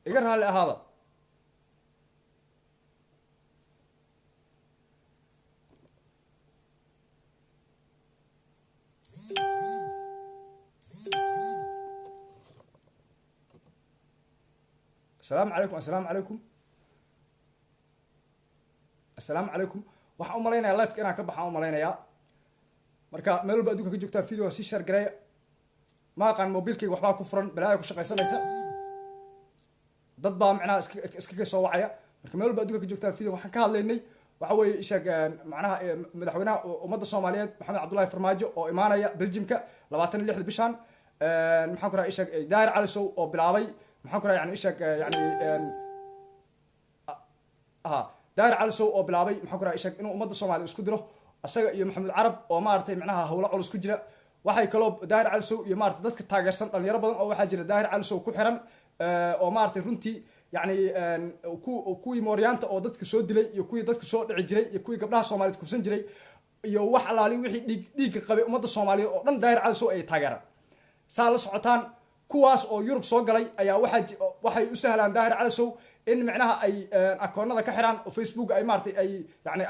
إيجار هلا هذا السلام عليكم السلام عليكم السلام عليكم waxaan u maleynayaa live inaan ka baxaan u maleynayaa marka meel walba adduunka ka joogtaa video si share gareeya ma aqaan mobilkayga waxbaa ku furan balaaya ku shaqaysanaysa dad baa macnaha iska soo wacaya marka meel walba adduunka ka joogtaa video waxaan ka hadlaynay waxa weeye ishaag macnaha madaxweynaha ummadda Soomaaliyeed Maxamed Cabdullaahi Farmaajo oo imaanaya Belgiumka 26 bishan maxaan ku raay ishaag Daahir Cali Sow oo bilaabay maxaan ku raay yani ishaag yani Daahir Cali Sow oo bilaabay maxaan ku raay ishaag inuu ummadda Soomaaliyeed isku diro asaga iyo Maxamed Carab oo maartay macnaha hawlo culus ku jira waxay kaloo Daahir Cali Sow iyo maartay dadka taageersan dhalinyaro badan oo waxa jira Daahir Cali Sow ku xiran oo maartay runtii يعني kuwii mooryaanta oo dadka soo dilay iyo kuwii dadka soo dhici jiray iyo kuwii gabdhaha Soomaaliyeed kubsan jiray iyo wax alaali wixii dhiig qabay ummadda Soomaaliyeed oo dhan Daahir Cali Sow ay taageeraan saa la socotaan kuwaas oo Yurub soo galay ayaa waxay u sahlaan Daahir Cali Sow in macnaha ay akoonada ka xiraan oo Facebook ay maartay ay yani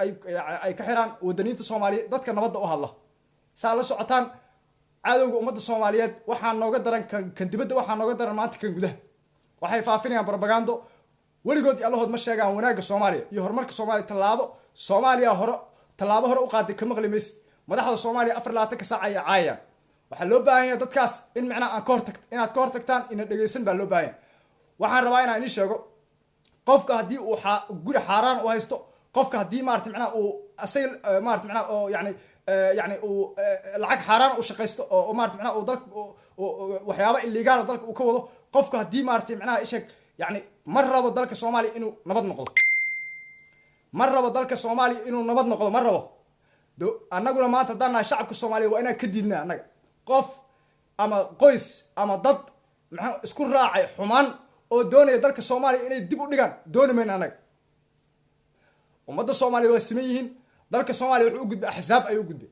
ay ka xiraan wadaniinta Soomaaliyeed dadka nabadda u hadla saa la socotaan cadawga ummadda Soomaaliyeed waxaa nooga daran kan dibadda waxaa nooga daran maanta kan gudaha waxay faafinayaan propaganda waligood Allahood ma sheegaan wanaaga Soomaaliya iyo horumarka Soomaaliya tallaabo hore u qaaday ka maqlimeys madaxda Soomaaliya 24 saac ay caayaan waxa loo baahan yahay dadkaas in macna aan inaad ka hortagtaan in dhageysan baa loo baahan waxaan rabaa inaan idin sheego qofka hadii uu guri xaraan u haysto qofka hadii maartay macna uu asay maartay macna oo yani uu lacag xaraan u shaqeysto oo maartay macna uu dalka waxyaabo illegal dalka uu ka wado qofka hadii maartay macnaha ishag yani mar rabo dalka Soomaaliya inuu nabad noqdo mar rabo dalka Soomaaliya inuu nabad noqdo mar rabo annaguna maanta dadna shacabka Soomaaliya waa inaan ka diidnaa annaga qof ama qoys ama dad maxaa isku raacay xumaan oo doonaya dalka Soomaaliya inay dib u dhigaan doonayeen annaga ummadda Soomaaliya waa siman yihiin dalka Soomaaliya wuxuu u gudbay axsaab ayuu u gudbay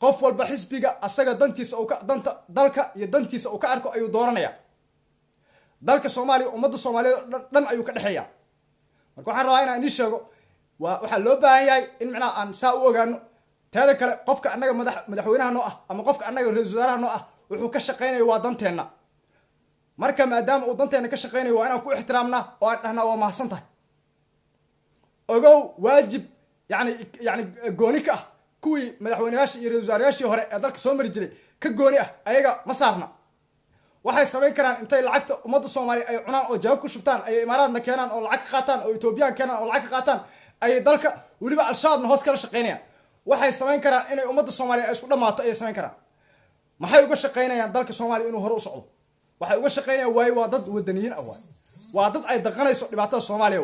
qof walba xisbiga asaga dantiisa oo ka danta dalka iyo dantiisa oo ka arko ayuu dooranaya dalka Soomaaliya ummadda Soomaaliyeed dhan ayuu ka dhaxeeyaa marka waxaan rabaa inaan idin sheego waxa loo baahan yahay in macnaha aan saa u ogaano taada kale qofka annaga madaxweynaha noo ah ama qofka annaga ra'iisul wasaaraha noo ah wuxuu ka shaqeynayaa waa danteena marka maadaama uu danteena ka shaqeynayo waa inaan ku ixtiraamnaa oo aan dhahnaa waa mahadsan tahay ogow waajib yani gooni ka ah kuwii madaxweynayaashii iyo ra'iisul wasaarayaashii hore ee dalka soo mari jiray ka gooni ah ayaga ma saarna waxay sameyn karaan intay lacagta ummadda Soomaaliya ay cunaan oo jawaab ku shubtaan ay imaaraadna keenaan oo lacag ka qaataan oo Ethiopian keenaan oo lacag ka qaataan ay dalka waliba al-shabaabna hoos kala shaqeynayaan waxay sameyn karaan inay ummadda Soomaaliya ay isku dhamaato ay sameyn karaan maxay uga shaqeynayaan dalka Soomaaliya inuu hore u socdo waxay uga shaqeynayaan waa dad wadaniyiin ah waa dad ay daqanayso dhibaatada Soomaaliya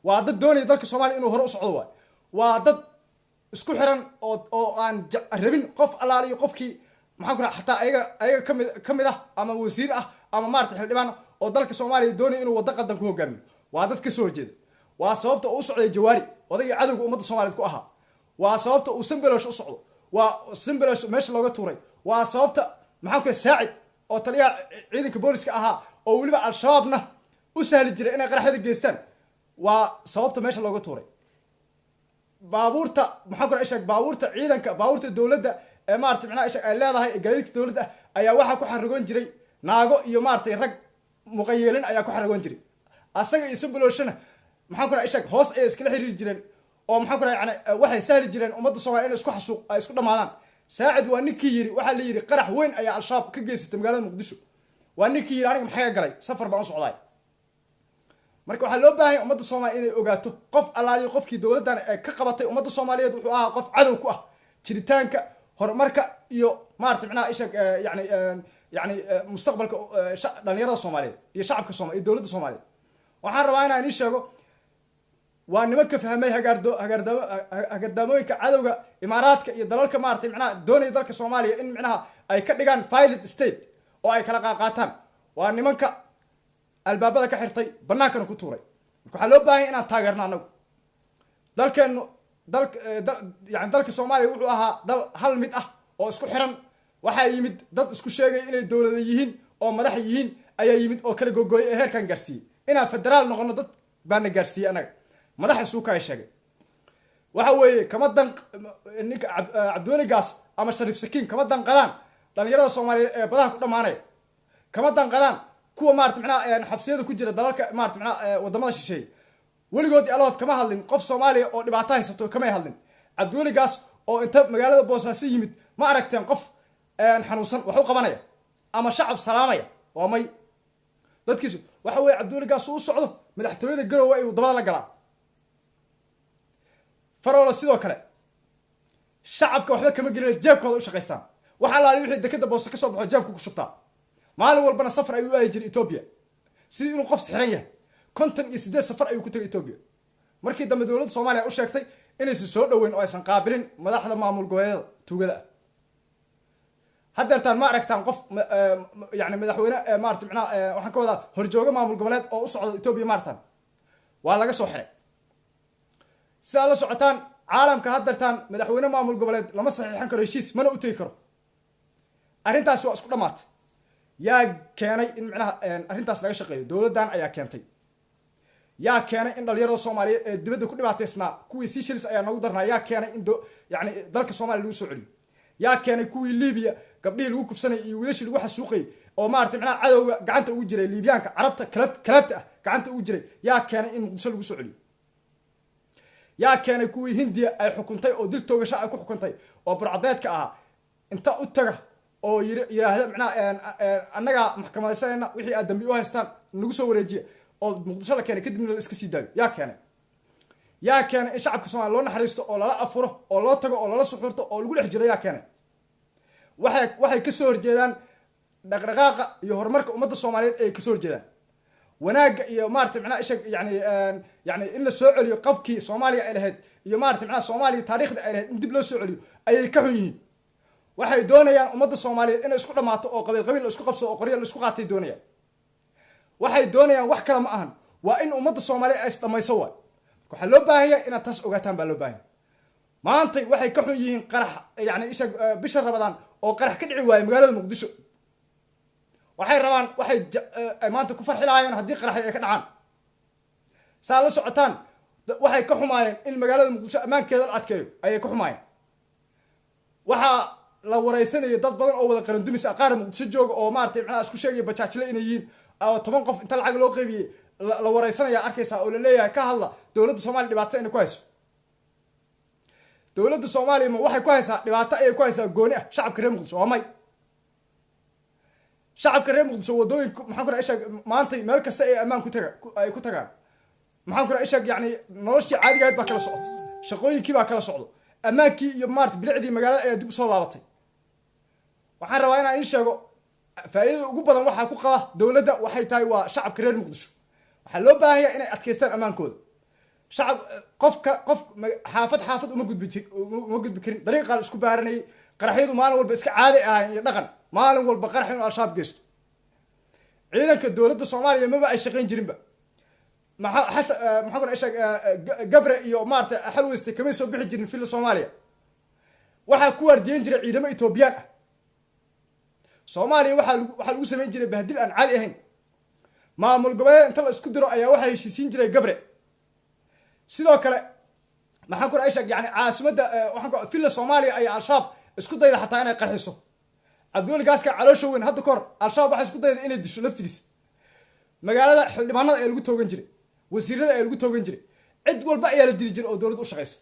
waa dad doonaya dalka Soomaaliya inuu hore u socdo waa dad isku xiran oo aan rabin qof alaaliyo qofkii maxaan ku xataa ayaga kamid ah ama wasiir ah ama maartay xildhibaan oo dalka Soomaaliya doonay inuu wada qadan ku hogaamiyo waa dad ka soo jeeda waa sababta uu socday Jawaari odayga cadawga ummadda Soomaaliyeed ku ahaa waa sababta uu Sambalosh u socdo waa Sambalosh meesha looga tuuray waa sababta maxaan ku Saacid oo taliya ciidanka booliska ahaa oo waliba al-shabaabna u sahli jiray inay qaraxyada geystaan waa sababta meesha looga tuuray baabuurta maxaan ku ishaag baabuurta ciidanka baabuurta dawladda ee maartay macnaha ishaag ay leedahay gaadiidka dawladda ayaa waxa ku xaragoon jiray naago iyo maartay rag muqayeelin ayaa ku xaragoon jiray asaga iyo Sambaloshna maxaan ku ishaag hoos ay iskala xiriir jireen oo maxaan ku yani waxay sahli jireen ummadda Soomaaliyeed in isku xasuuq ay isku dhamaadaan Saacid waa ninkii yiri waxa la yiri qarax weyn ayaa al-shabaab ka geysatay magaalada Muqdisho waa ninkii yiri aniga maxay galay safar baan u socday marka waxa loo baahan yahay ummadda Soomaaliyeed inay ogaato qof alaali qofkii dawladdan ay ka qabatay ummadda Soomaaliyeed wuxuu ahaa qof cadow ku ah jiritaanka horumarka iyo maartay macnaha ishaag yani mustaqbalka dhalinyarada Soomaaliyeed iyo shacabka Soomaaliyeed iyo dawladda Soomaaliyeed waxaan rabaa inaan idin sheego waa nimanka fahmay hagaardamooyinka cadawga imaaraadka iyo dalalka maartay macnaha doonaya dalka Soomaaliya in macnaha ay ka dhigaan violent state oo ay kala qaataan waa nimanka albaabada ka xirtay banaankana ku tuuray marka waxa loo baahan inaan taageerno anagu dalkeenu dalka Soomaaliya wuxuu ahaa dal hal mid ah oo isku xiran waxa yimid dad isku sheegay inay dawlad yihiin oo madax yihiin ayaa yimid oo kala googooyay heerkan gaarsiiyay inaan federaal noqono dad baana gaarsiiyey anaga madaxa suuka ay sheegay waxa weeye kama dan ninka cabdiweli gaas ama shariif sakiin kama danqadaan dhalinyarada soomaaliyeed ee badaha ku dhamaanaya kama danqadaan kuwa maarata macnaha xabsiyada ku jira dalalka maarata macnaha wadamada shisheeye weligood alahood kama hadlin qof soomaaliya oo dhibaato haysato kamay hadlin cabdiweli gaas oo inta magaalada boosaaso yimid ma aragteen qof xanuunsan wax u qabanaya ama shacab salaamaya waa may dadkiisu waxa weeye cabdiweli gaas uu socdo madaxtooyada garowe ayuu dabada la galaa faroola sidoo kale shacabka waxba kama gelina jeebkooda u shaqaystaan waxa laali wixii dekada booso ka soo baxo jeebku ku shubtaa maalin walbana safar ayuu aadi jiray Ethiopia sidii inuu qof xiran yahay 58 safar ayuu ku tagay Ethiopia markii dambe dawladda Soomaaliya u sheegtay inaysan soo dhaweyn oo aysan qaabilin madaxda maamul goboleedyada tuugada haddeertaan ma aragtaan qof yani madaxweyne maarta macnaha waxaan ka wadaa horjooga maamul goboleed oo u socda Ethiopia maartan waa laga soo xiray si aan la socotaan caalamka haddeertaan madaxweyne maamul goboleed lama saxiixan karo heshiis mana u tegi karo arrintaas waa isku dhamaatay yaa keenay in macnaha arrintaas laga shaqeeyo dawladdan ayaa keentay yaa keenay in dhalinyarada Soomaaliyeed ee dibadda ku dhibaataysnaa kuwii Seychelles ayaa nagu darnaa yaa keenay in yani dalka Soomaaliya lagu soo celiyo yaa keenay kuwii Liibiya gabdhihii lagu kufsanay iyo wiilashii lagu xasuuqay oo maartay macnaha cadowga gacanta ugu jiray Liibiyaanka carabta kalaabta ah gacanta ugu jiray yaa keenay in Muqdisho lagu soo celiyo yaa keenay kuwii Hindiya ay xukuntay oo dil toogasho ay ku xukuntay oo burcadeedka ah inta u taga oo yiraahdo macnaha annaga maxkamadaysanayna wixii aad dambi u haystaan nagu soo wareejiya oo Muqdisho la keenay kadibna la iska sii daayo yaa keenay in shacabka Soomaaliya loo naxariisto oo lala afuro oo loo tago oo lala suxurto oo lagu dhex jiro yaa keenay waxay ka soo horjeedaan dhaqdhaqaaqa iyo horumarka ummadda Soomaaliyeed ay ka soo horjeedaan wanaaga iyo maarta macnaha ishag yani in la soo celiyo qabkii Soomaaliya ay lahayd iyo maarta macnaha Soomaaliya taariikhda ay lahayd in dib loo soo celiyo ayay ka xun yihiin waxay doonayaan ummadda Soomaaliyeed inay isku dhamaato oo qabiil isku qabso oo qoryo la isku qaatay doonayaan waxay doonayaan wax kale ma ahan waa in ummadda Soomaaliyeed ay isdhamayso waxa loo baahan yahay inaad taas ogaataan baa loo baahan maanta waxay ka xun yihiin qarax yani ishag bisha Ramadaan oo qarax ka dhici waayay magaalada Muqdisho waxay rabaan waxay maanta ku farxi lahaayeen haddii qarax ay ka dhacaan saa la socotaan waxay ka xumaayeen in magaalada Muqdisho ammaankeeda la adkeeyo ayay ka xumaayeen waxa la wareysanayay dad badan oo wada qaran dumis qaar Muqdisho jooga oo maartay macnaha isku sheegay bajaajle inay yihiin 10 qof inta lacag loo qaybiyay la wareysanaya arkaysa oo la leeyahay ka hadla dawladda Soomaaliya dhibaato inay ku hayso dawladda Soomaaliya ma waxay ku haysaa dhibaato ay ku haysaa gooni ah shacabka reer Muqdisho waa may shacabka reer Muqdisho wadooyinka maxaan ku raashay maanta meel kasta ay ammaan ku tagaan maxaan ku raashay yani noloshii caadiga ah baa kala socdo shaqooyinkii baa kala socdo ammaankii iyo maarta bilicdii magaalada ayaa dib u soo laabatay waxaan rabaa inaan in sheego faa'iidada ugu badan waxa ku qaba dawladda waxay tahay waa shacabka reer Muqdisho waxa loo baahan yahay inay adkeystaan ammaankooda shacab qof xaafad uma gudbi karin dariiqa isku baaranay qaraxyadu maalin walba iska caadi ah iyo dhaqan maalin walba qarax inuu al-shabaab geysto ciidanka dawladda Soomaaliya maba ay shaqeyn jirinba maxaa ku raashay gabre iyo maarta xalweyste kamay soo bixi jirin fil Soomaaliya waxa ku wardiyen jiray ciidamo Etoobiyaan ah Soomaaliya waxa lagu sameyn jiray bahdil aan caadi ahayn maamul goboleed inta la isku diro ayaa waxa heshiisiin jiray gabre sidoo kale maxaan ku raashay yani caasimadda waxaan ku fil Soomaaliya ayaa al-shabaab isku dayda xataa inay qarxiso Cabdiweli Gaaska caloosho weyn hadda kor al-shabaab waxa isku dayda inay disho laftigiisa magaalada xildhibaanada ay lagu toogan jiray wasiirada ay lagu toogan jiray cid walba ayaa la dili jiray oo dawladdu u shaqeysa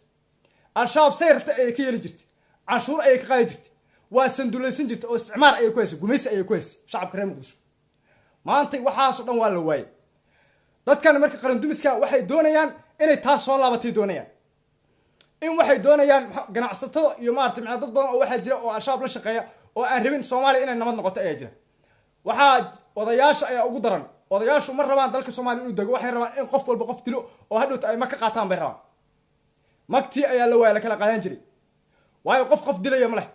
al-shabaab sayrta ay ka yeeli jirtay canshuur ay ka qaadi jirtay waa sanduulaysan jirtay oo isticmaar ay ku haysay gumaysi ay ku haysay shacabka reer Muqdisho maanta waxaas oo dhan waa la waayay dadkan marka qaran dumiska waxay doonayaan inay taas soo laabatay doonayaan in waxay doonayaan ganacsatada iyo maarta macna dad badan oo waxa jira oo al-shabaab la shaqeeya oo aan rabin Soomaaliya inay nabad noqoto ayaa jira waxa odayaasha ayaa ugu daran odayaashu ma rabaan dalka Soomaaliya inuu dago waxay rabaan in qof walba qof dilo oo hadhowta ay ma ka qaataan bay rabaan magtii ayaa la waayay la kala qaadan jiray waayo qof dilaya ma leh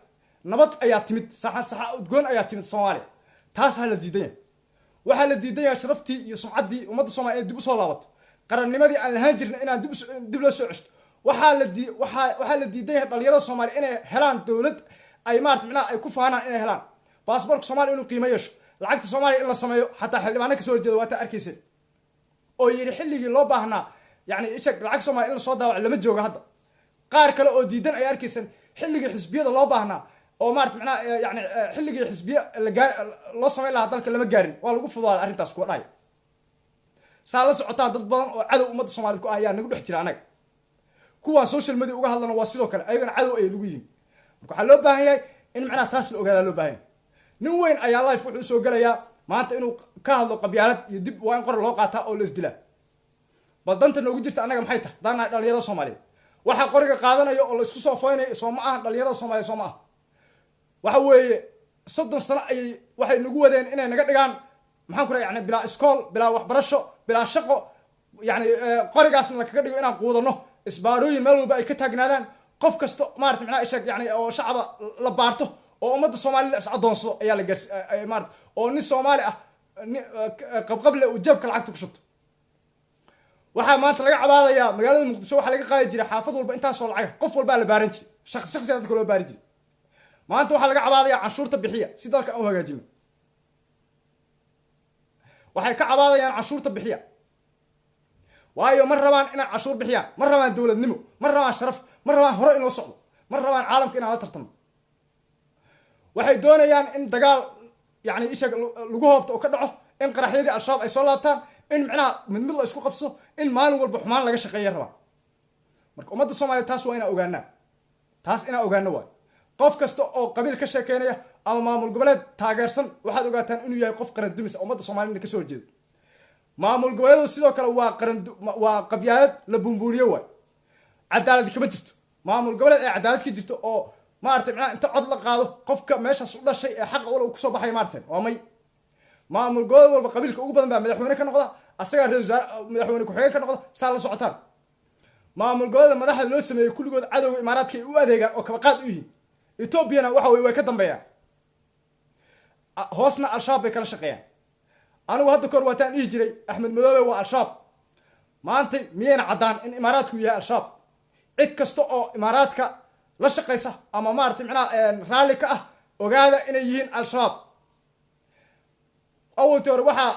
nabad ayaa timid saxa udgoon ayaa timid Soomaaliya taas ha la diidan waxa la diidan yahay sharaftii iyo sumcaddii ummadda Soomaaliya dib u soo laabato qarannimadii aan lahaan jirnay inaan dib loo soo ceshto waxa la diidan yahay dhalinyarada Soomaaliya inay helaan dawlad ay maarta macnaha ay ku faanaan inay helaan baasaboorka Soomaaliya inuu qiimo yeesho lacagta Soomaaliya in la sameeyo xataa xildhibaanada ka soo horjeeda waa ta arkaysa oo yiri xilligii loo baahnaa yani ishag lacag Soomaali in la soo daawac lama joogo hadda qaar kale oo diidan ay arkaysan xilligii xisbiyada loo baahnaa oo maartay macnaa yani xilligii xisbiya loo sameyn lahaa dalka lama gaarin waa lagu fududaaday arrintaas ku dhaay saa la socotaan dad badan oo cadow ummadda Soomaaliyeed ku ah ayaa nagu dhex jira anaga kuwa social media uga hadlana waa sidoo kale ayagana cadow ay lagu yihiin marka waxa loo baahan yahay in macnaa taas la ogaada loo baahan yahay nin weyn ayaa live wuxuu soo galayaa maanta inuu ka hadlo qabyaalad iyo dib waa in qor loo qaataa oo la isdila bal danta noogu jirta anaga maxay tahay daana dhalinyarada Soomaaliyeed waxa qoriga qaadanayo oo la isku soo fooynayo soo ma aha dhalinyarada Soomaaliyeed soo ma aha waxa weeye 30 sano ay waxay nagu wadeen inay naga dhigaan maxaan ku raay yani bilaa iskool bilaa waxbarasho bilaa shaqo yani qorigaasna la kaga dhigo inaan quudano isbaarooyin meel walba ay ka taagnaadaan qof kasto maartay macnaa ishaq yani oo shacaba la baarto oo ummadda Soomaaliyeed is adoonsado ayaa la gaarsiiyay maartay oo nin Soomaali ah qabqable uu jabka lacagta ku shubto waxa maanta laga cabaadayaa magaalada Muqdisho waxa laga qaadi jiray xaafad walba intaas oo lacag qof walba la baaran jiray shakhsi dadka loo baaran jiray maanta waxa laga cabaadayaa canshuurta bixiya si dalka aan u hagaajino waxay ka cabaadayaan canshuurta bixiya waayo ma rabaan inay canshuur bixiyaan ma rabaan dawladnimo ma rabaan sharaf ma rabaan hore in loo socdo ma rabaan caalamka inaan la tartamo waxay doonayaan in dagaal yani isha lagu hoobto oo ka dhaco in qaraxyadii al-shabaab ay soo laabtaan in macnaha mid la isku qabso in maalin walba xumaan laga shaqeeyo rabaa marka ummadda Soomaaliyeed taas waa inaan ogaanaa taas inaan ogaano waay qof kasta oo qabiil ka sheekeynaya ama maamul goboleed taageersan waxaad ogaataan inuu yahay qof qaran dumis ummadda Soomaaliyeed ka soo jeedo maamul goboleedu sidoo kale waa qabyaalad la bumbuuriyo waay cadaalad kama jirto maamul goboleed ay cadaalad ka jirto oo maartay macnaha inta cod la qaado qofka meeshaas u dhashay ee xaq u ku soo baxay maartay waa may maamul goboleed walba qabiilka ugu badan baa madaxweyne ka noqda asaga madaxweyne ku xigeen ka noqda saa la socotaan maamul goboleed madaxda loo sameeyay kulligood cadowga imaaraadka ay u adeegaan oo kaba qaad u yihiin Ethiopiana waxa way ka dambeeyaan hoosna al-shabaab bay kala shaqeeyaan anigu hadda kor waataan dhihi jiray Axmed Madoobe waa al-shabaab maanta miyayna cadaan in imaaraadku yahay al-shabaab cid kasta oo imaaraadka la shaqeysa ama maartay macnaa raali ka ah ogaada inay yihiin al-shabaab awaltii hore waxaa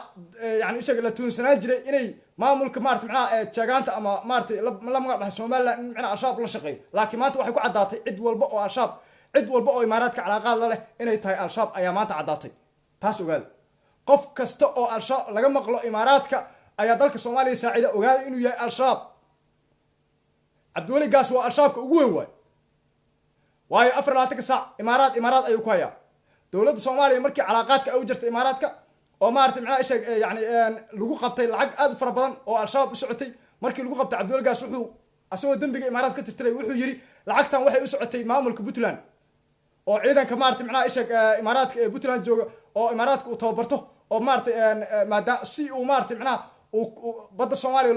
yani ishaga la tuunsanaan jiray inay maamulka maartay macnaa jeegaanta ama maartay la magac baxay Soomaaliland in macnaa al-shabaab la shaqeeyo laakiin maanta waxay ku cadaatay cid walba oo al-shabaab cid walba oo imaaraadka calaaqaad la leh inay tahay al-shabaab ayaa maanta cadaatay taas ogaada qof kasta oo al-shabaab laga maqlo imaaraadka ayaa dalka Soomaaliya saacida ogaada inuu yahay al-shabaab Cabdiweli Gaas waa al-shabaabka ugu weyn waayo 24 saac imaaraad ayuu ku hayaa dawladda Soomaaliya markii calaaqaadka ay u jirtay imaaraadka oo maartay macnaa ishag yani lagu qabtay lacag aad u fara badan oo al-shabaab u socotay markii lagu qabtay Cabdiweli Gaas wuxuu asagoo dambiga imaaraad ka tirtiray wuxuu yiri lacagtan waxay u socotay maamulka Puntland oo ciidanka maartay macnaa ishag imaaraadka ee Puntland jooga oo imaaraadka uu tababarto oo maartay maadaama si uu maartay macnaa badda Soomaaliya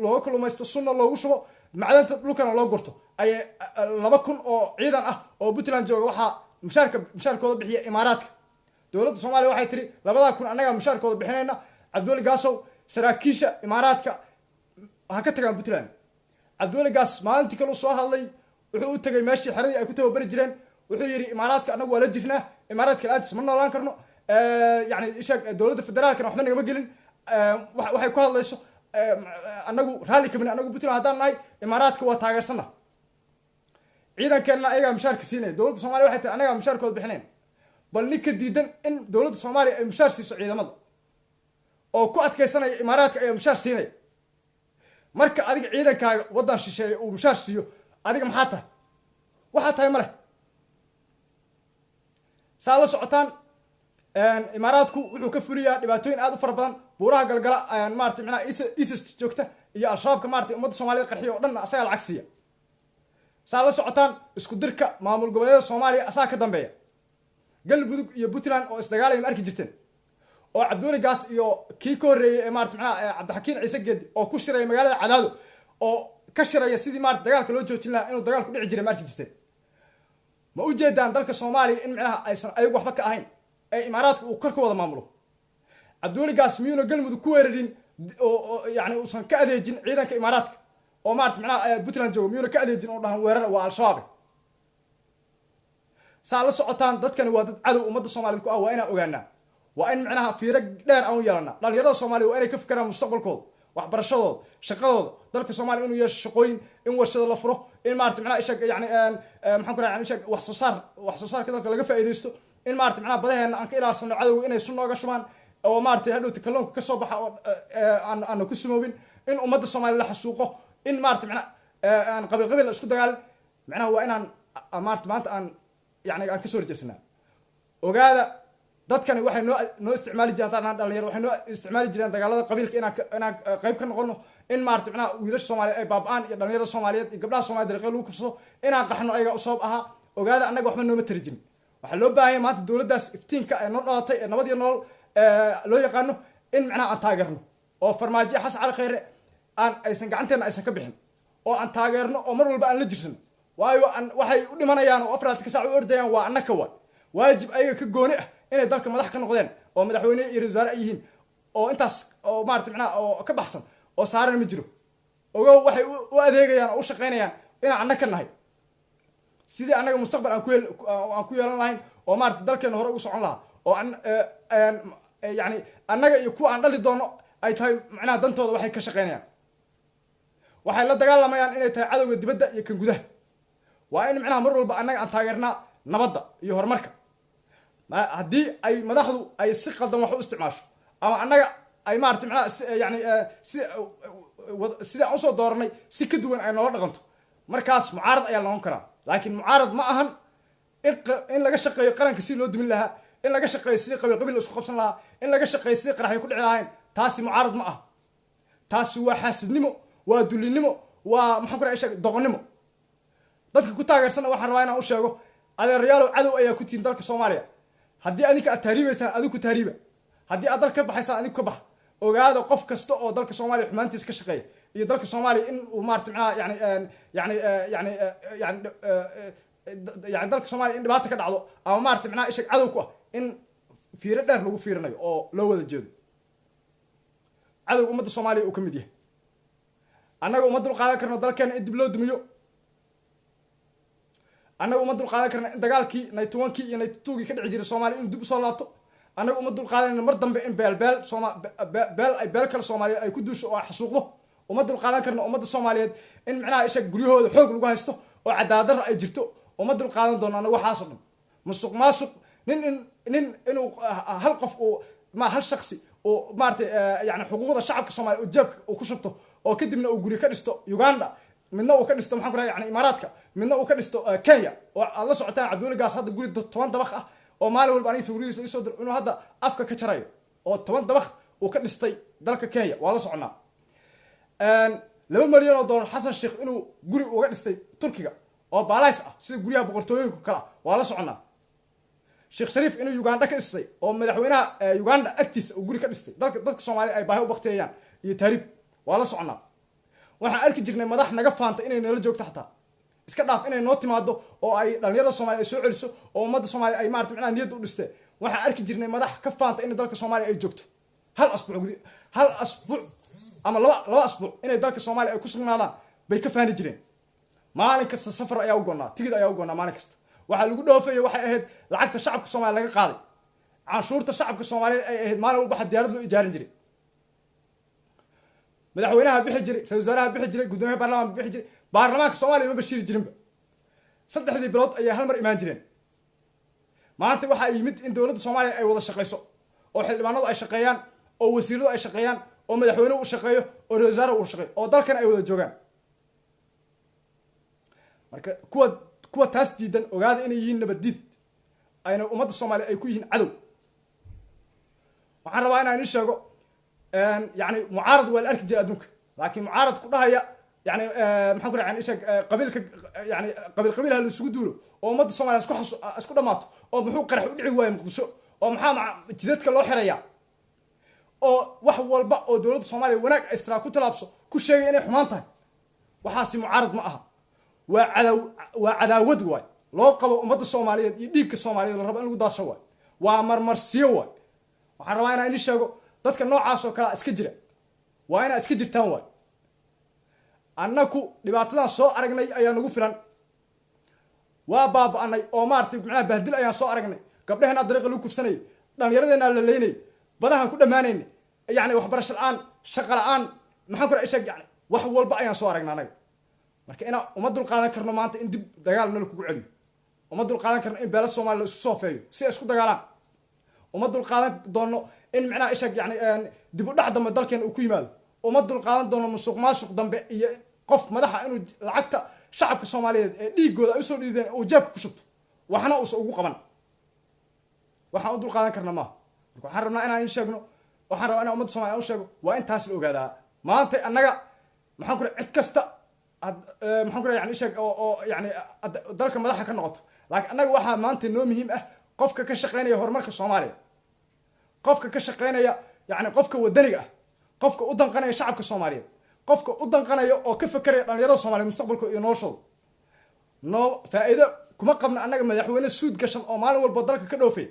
looga kalumaysto sunna loogu shubo macdanta dhulkana loo gurto ay 2,000 oo ciidan ah oo Puntland jooga waxa mushaarkooda bixiya imaaraadka dawladda Soomaaliya waxay tiri 2,000 anaga mushaarkooda bixinayna Cabdiweli Gaasow saraakiisha imaaraadka ha ka tagaan Puntland Cabdiweli Gaas maalintii kale soo hadlay wuxuu u tagay meeshii xaradii ay ku tababari jireen wuxuu yiri imaaraadka anagu waa la jirnaa imaaraadka aadis ma noolaan karno yani ishaq dawladda federaalka waxba nagama gelin waxay ku hadlayso anagu raali kamin anagu Puntland hadaan nahay imaaraadka waa taageersana ciidankeena ayaga mushaarka siinay dawladda Soomaaliya waxay tiri anaga mushaarkooda bixineen bal ninka diidan in dawladda Soomaaliya ay mushaar siiso ciidamada oo ku adkeysanaya imaaraadka ay mushaar siinay marka adiga ciidankaaga wadan shisheeye uu mushaar siiyo adiga maxaa tahay waxa tahay male saa la socotaan imaaraadku wuxuu ka furiyaa dhibaatooyin aad u fara badan buuraha galgala maartay macnaa ISIS joogta iyo al-shabaabka maartay ummadda Soomaaliyeed qarxiyo oo dhan asaga lacag siiya saa la socotaan isku dirka maamul goboleedyada Soomaaliya asaga ka dambeeya galmudug iyo Puntland oo isdagaalayeen arki jirteen oo Cabdiweli Gaas iyo kii ka horeeyay maartay macnaa Cabdixakiin Ciise Geedi oo ku shiray magaalada Cadaado oo ka shiraya sidii maartay dagaalka loo joojin lahaa inuu dagaalku dhici jiray markii jirteen ma u jeedaan dalka Soomaaliya in macnaha aysan ayagu waxba ka ahayn ee imaaraadku uu kor ka wada maamulo Cabdiweli Gaas miyuuna galmudug ku weerarin oo yani uusan ka adeejin ciidanka imaaraadka oo maartay macnaa Puntland joogo miyuuna ka adeejin oo dhahan weerar waa al-shabaab saa la socotaan dadkani waa dad cadow ummadda Soomaaliyeed ku ah waa inaan ogaanaa waa in macnaha fiiro dheer aan u yeelana dhalinyarada Soomaaliyeed waa inay ka fikiraan mustaqbalkooda waxbarashadooda shaqadooda dalka Soomaaliya inuu yeesho shaqooyin in warshado la furo in maartay macnaha ishaq yani maxaan ku raacay ishaq wax soo saarka dalka laga faa'iideysto in maartay macnaha badaheena aan ka ilaalsano cadawga inay sun nooga shubaan oo maartay hadhow kalluunka ka soo baxa oo aan ku sumoobin in ummadda Soomaaliya la xasuuqo in maartay macnaha aan qabiil isku dagaal macnaha waa inaan maartay maanta aan yani aan ka soo horjeesnaa ogaada dadkani waxay noo isticmaali jireen dhalinyaro waxay noo isticmaali jireen dagaalada qabiilka inaan qayb ka noqono in maartay macnaha wiilasha Soomaaliyeed ay baaba'aan iyo dhalinyarada Soomaaliyeed iyo gabdhaha Soomaaliyeed dariiqo lagu kabsado inaan qaxno ayaga u sabab ahaa ogaada annaga waxba nooma tarjin waxa loo baahan yahay maanta dawladdaas iftiinka ay noo dhalatay ee nabad iyo nolol loo yaqaano in macnaha aan taageerno oo farmaajo xasan cali khayre aan aysan gacanteena aysan ka bixin oo aan taageerno oo mar walba aan la jirsan waayo waxay u dhimanayaan oo afraad ka saac u ordayaan waa annaka waajib ayaga ka gooni ah inay dalka madax ka noqdeen oo madaxweyne iyo wasaare ay yihiin oo intaas oo maartay macnaha oo ka baxsan oo saaran ma jiro ogow waxay u adeegayaan oo u shaqeynayaan inaan annaka nahay sidii annaga mustaqbal aan ku yeelan lahayn oo maartay dalkeena hore ugu socon lahaa oo yani annaga iyo kuwa aan dhali doono ay tahay macnaha dantooda waxay ka shaqeynayaan waxay la dagaalamayaan inay tahay cadowga dibadda iyo kan gudaha waa in macnaha mar walba annaga aan taageernaa nabadda iyo horumarka haddii ay madaxdu ay si qaldan wax u isticmaasho ama annaga ay maartay macnaha yani sida aan usoo dooranay si ka duwan ay noola dhaqanto markaas mucaarad ayaa noqon karaa laakiin mucaarad ma ahan in laga shaqeeyo qaranka si loo dumin lahaa in laga shaqeeyo sidii qabiil isku qabsan lahaa in laga shaqeeyo sidii qaraxyo ku dhici lahayn taasi mucaarad ma aha taasi waa xaasidnimo waa dulinimo waa maxaan ku raacay doqonnimo dadka ku taageersana waxaan rabaa inaan u sheego adeerayaalow cadow ayaa ku tihiin dalka Soomaaliya haddii adinka aad tahriibaysaan adigu tahriiba haddii aad dalka ka baxaysaan adigu ka bax ogaada qof kasta oo dalka Soomaaliya xumaantiisa ka shaqeeya iyo dalka Soomaaliya in uu maartay macnaha yani dalka Soomaaliya in dhibaato ka dhacdo ama maartay macnaha ishag cadow ku ah in fiiro dheer lagu fiirinayo oo loo wada jeedo cadow ummadda Soomaaliya uu ka mid yahay annaga uma dul qaadan karno dalkeena in dib loo dumiyo annaga uma dul qaadan karno in dagaalkii 91kii iyo 92kii ka dhici jiray Soomaaliya inuu dib u soo laabto annaga uma dul qaadanayno mar dambe in beel kale Soomaaliyeed ay ku duusho oo ay xasuuqdo uma dul qaadan karno ummadda Soomaaliyeed in macnaha ishag guryahooda xoog lagu haysto oo cadaalad darro ay jirto uma dul qaadan doono annaga waxaas oo dhan musuq maasuq inuu hal qof oo hal shakhsi oo maartay yani xuquuqda shacabka Soomaaliya oo jeebka uu ku shubto oo kadibna uu guri ka dhisto Uganda midna uu ka dhisto maxaan ku raacay yani Imaaraadka midna uu ka dhisto Kenya oo aad la socotaan Cabdulla Gaas hadda guri 10 dabaq ah oo maalin walba aniga sawiradiisa isoo dir inuu hadda afka ka jarayo oo 10 dabaq uu ka dhistay dalka Kenya waa la soconaa $2 milyan Xasan Sheekh inuu guri uga dhistay Turkiga oo baalays ah sida guriyaha boqortooyinka kala waa la soconaa Sheekh Shariif inuu Uganda ka dhistay oo madaxweynaha Uganda agtiisa uu guri ka dhistay dadka Soomaaliya ay baahi u baqteeyaan iyo taariib waa la soconaa waxaan arki jirnay madax naga faanta inay nala joogto xataa iska dhaaf inay noo timaado oo ay dhalinyarada Soomaaliya ay soo celiso oo ummadda Soomaaliya ay maartay macnaha niyad u dhistay waxaan arki jirnay madax ka faanta in dalka Soomaaliya ay joogto hal asbuuc ama laba asbuuc inay dalka Soomaaliya ay ku sugnaadaan bay ka faani jireen maalin kasta safar ayaa u go'naa tigid ayaa u go'naa maalin kasta waxa lagu dhoofay waxay ahayd lacagta shacabka Soomaaliya laga qaaday canshuurta shacabka Soomaaliyeed ay ahayd maalin walba diyaarad loo ijaarin jiray madaxweynaha bixi jiray ra'iisul wasaaraha bixi jiray gudoomiyaha baarlamaanka bixi jiray baarlamaanka Soomaaliya ma bashiri jirinba saddexdii bilood ayaa hal mar imaan jireen maanta waxa ay yimid in dawladda Soomaaliya ay wada shaqeyso oo xildhibaanadu ay shaqeeyaan oo wasiiradu ay shaqeeyaan oo madaxweynuhu uu shaqeeyo oo ra'iisul wasaaraha uu shaqeeyo oo dalkan ay wada joogaan marka kuwa taas diidan ogaada inay yihiin nabadiid ayna ummadda Soomaaliya ay ku yihiin cadow waxaan rabaa inaan sheego يعني معارض والأرك جل أدونك لكن معارض كلها هي يعني محقور يعني إيش قبيل يعني قبيل هالسود دولو أو مد الصومال أسكو دمات أو محو قرح ودعي وين مقدسو أو محام جدتك الله حرية أو وحول بق أو دولة الصومال وناك استراكو تلابسو كل شيء يعني حمانته وحاسي معارض معها وعداود واي لو قبل مد الصومالية يديك الصومالية الرب أنو دار شوي ومرسيوي وحروانا إني شاقو dadka noocaas oo kala iska jira waa ina iska jirtaan way annaku dhibaatadan soo aragnay ayaa nagu filan waa baaba'anay oo maartay macnaha bahdil ayaan soo aragnay gabdhaheena dariiqa lagu kufsanay dhalinyaradeena la leeynay badahan ku dhamaanayna yani waxbarasho la'aan shaqo la'aan maxaan ku ishag yani wax walba ayaan soo aragnaa anaga marka ina uma dul qaadan karno maanta in dib dagaal nala kugu celiyo uma dul qaadan karno in beela Soomaaliya isku soo feeyo si ay isku dagaalaan uma dul qaadan doono in macnaa ishag yani dib u dhac dambe dalkeena uu ku yimaado uma dul qaadan doono musuq maasuq dambe iyo qof madaxa inuu lacagta shacabka Soomaaliyeed ee dhiigooda ay soo dhiideen oo jeebka ku shubto waxna uu ugu qaban waxaan u dul qaadan karnaa ma marka waxaan rabnaa inaan sheegno waxaan rabaa inaan ummadda Soomaaliyeed u sheego waa intaas la ogaadaa maanta annaga maxaan ku cid kasta maxaan ku yani sheeg oo yani dalka madaxa ka noqoto laakiin annaga waxaa maanta noo muhiim ah qofka ka shaqeynaya horumarka Soomaaliya qofka ka shaqeynaya yani qofka wadaniga ah qofka u danqanaya shacabka Soomaaliyeed qofka u danqanaya oo ka fakaraya dhalinyarada Soomaaliyeed mustaqbalkooda iyo noloshooda no faa'iido kuma qabna annaga madaxweyne suud gashan oo maalin walba dalka ka dhoofay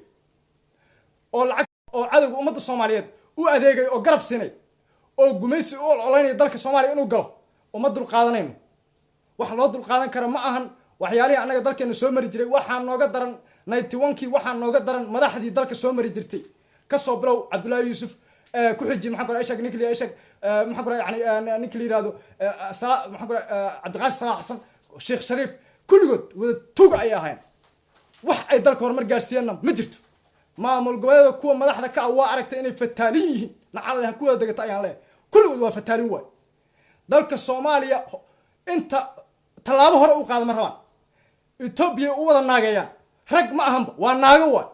oo lacag oo cadawga ummadda Soomaaliyeed u adeegay oo garab siinay oo gumaysi u ololaynay dalka Soomaaliya inuu galo uma dul qaadanayno wax loo dul qaadan kara ma ahan waxyaalihi annaga dalkeena soo mari jiray waxaa nooga daran 91kii waxaa nooga daran madaxdii dalka soo mari jirtay ka soo bilow Cabdullaahi Yuusuf ku xiji maxaan ku ishag ninkii ishag maxaan ku yani ninkii yiraahdo maxaan ku Cabdiqaasim Salaah Xasan Sheekh Shariif kulligood wada tuuga ay ahayn wax ay dalka horumar gaarsiiyeen ma jirto maamul goboleedka kuwa madaxda ka waa aragtay inay fataalin yihiin nacalada ku wada degata ayaan leeyahay kulligood waa fataalin waay dalka Soomaaliya inta talaabo hore u qaado ma rabaan Ethiopia u wada naagayaan rag ma ahanba waa naago waay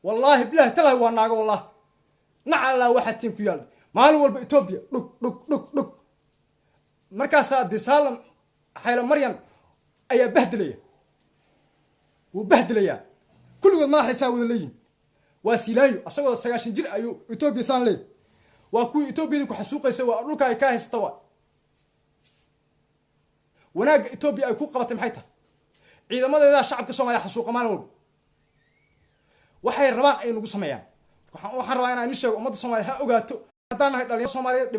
wallahi billahi talahi waa naago wallahi nacala waxa tiin ku yaal maalin walba Ethiopia dhug markaas Abdisalam Xayla Maryam ayaa bahdilaya wuu bahdilaya kulligood madaxiisa wada leeyihiin waa silaayo asagoo 90 jir ayuu Ethiopia san leey waa kuwii Ethiopia ku xasuuqaysa waa dhulka ay ka haysta waa wanaag Ethiopia ay ku qabatay maxay tahay ciidamadeeda shacabka Soomaaliya xasuuqa maalin walba waxay rabaan ay nagu sameeyaan waxaan rabaa inaan sheego ummadda Soomaaliya ha ogaato hadaan nahay dhalinyarada Soomaaliyeed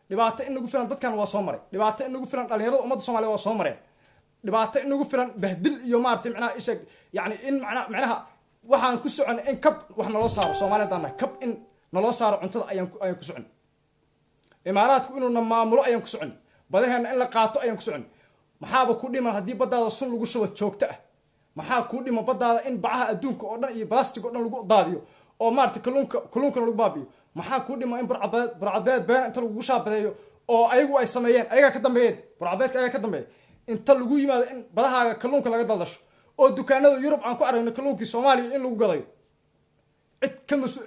dhibaato in nagu filan dadkan waa soo maray dhibaato in nagu filan dhalinyarada ummadda Soomaaliyeed waa soo mareen dhibaato in nagu filan bahdil iyo maartay macnaha ishag yani in macnaha waxaan ku socon in kab wax naloo saaro Soomaaliyeedana kab in naloo saaro cuntada ayaan ku socon imaaraadku inuu maamulo ayaan ku socon badaheena in la qaato ayaan ku socon maxaaba ku dhiman hadii badaada sun lagu shubo joogto ah maxaa ku dhiman badaada in bacaha adduunka oo dhan iyo plastic oo dhan lagu daadiyo oo maartay kalluunka lagu baabiyo maxaa ku dhiman in burcabeed been inta lagu shaabadeeyo oo ayagu ay sameeyeen ayaga ka dambeeyeen burcabeedka ayaga ka dambeeyeen inta lagu yimaado in badahaaga kalluunka laga daldasho oo dukaanada Yurub aan ku aragno kalluunkii Soomaaliya in lagu gadayo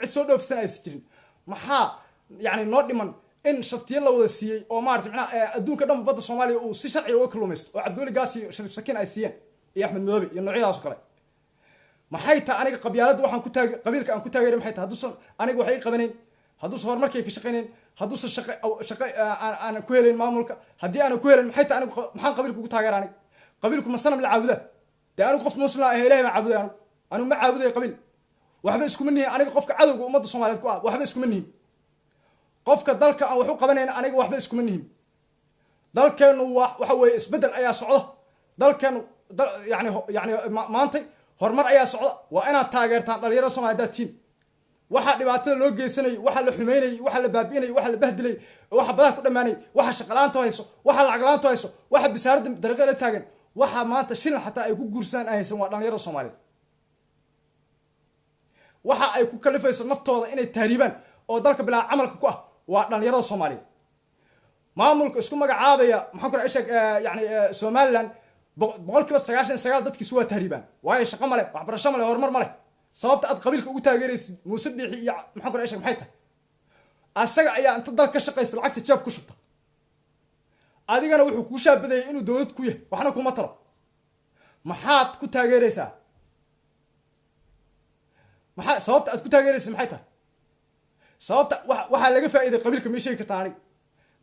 cid soo dhoofsan ay jirin maxaa yani noo dhiman in shatiyo la wada siiyay oo maartay macnaha adduunka dhan badda Soomaaliya uu si sharci uga kalluumaysto oo Cabdullaahi Gaasi Shariif Sakiin ay siiyeen iyo Axmed Madoobe iyo noocyadaas kale maxay tahay aniga qabyaalada waxaan ku taagay qabiilka aan ku taageeray maxay tahay haduusan aniga waxay qabaneen haduusan horumarkay ka shaqeyneen haduusan shaqo aan ku helayn maamulka hadii aan ku helayn maxay tahay aniga maxaan qabiilku ku taageeray aniga qabiilku ma sanam la caabuda de aniga qof muslim ah Ilaahay ma caabuday anigu ma caabuday qabiil waxba isku manihin aniga qofka cadowga ummadda Soomaaliyeed ku ah waxba isku manihin qofka dalka aan wax u qabanayna aniga waxba isku manihin dalkeenu waxa weeye isbedel ayaa socda dalkeenu yani maanta horumar ayaa socda waa inaad taageertaan dhalinyarada Soomaaliyeed team waxa dhibaatada loo geysanay waxa la xumeynay waxa la baabiinay waxa la bahdilay waxa badaha ku dhamaanay waxa shaqalaanta hayso waxa lacag laanta hayso waxa bisaarada dariiqada la taagan waxa maanta shilin xataa ay ku guursan aysan waa dhalinyarada Soomaaliyeed waxa ay ku kalifayso naftooda inay tahriibaan oo dalka bilaa amalka ku ah waa dhalinyarada Soomaaliyeed maamulka isku magacaabaya maxaan ku ishag yani Somaliland boqolkiiba 99 dadkiisu waa tahriibaan waayo shaqo male waxbarasho male horumar male sababta aad qabiilka ugu taageeraysid Muuse Biixi iyo maxaan ku ishag maxay tahay asaga ayaa inta dal ka shaqeysta lacagta jeeb ku shubta adigana wuxuu ku shaabaday inuu dawlad ku yahay waxna kuma talo maxaad ku taageeraysaa maxaa sababta aad ku taageeraysid maxay tahay sababta waxa laga faa'iiday qabiilka ma sheegi kartaa aniga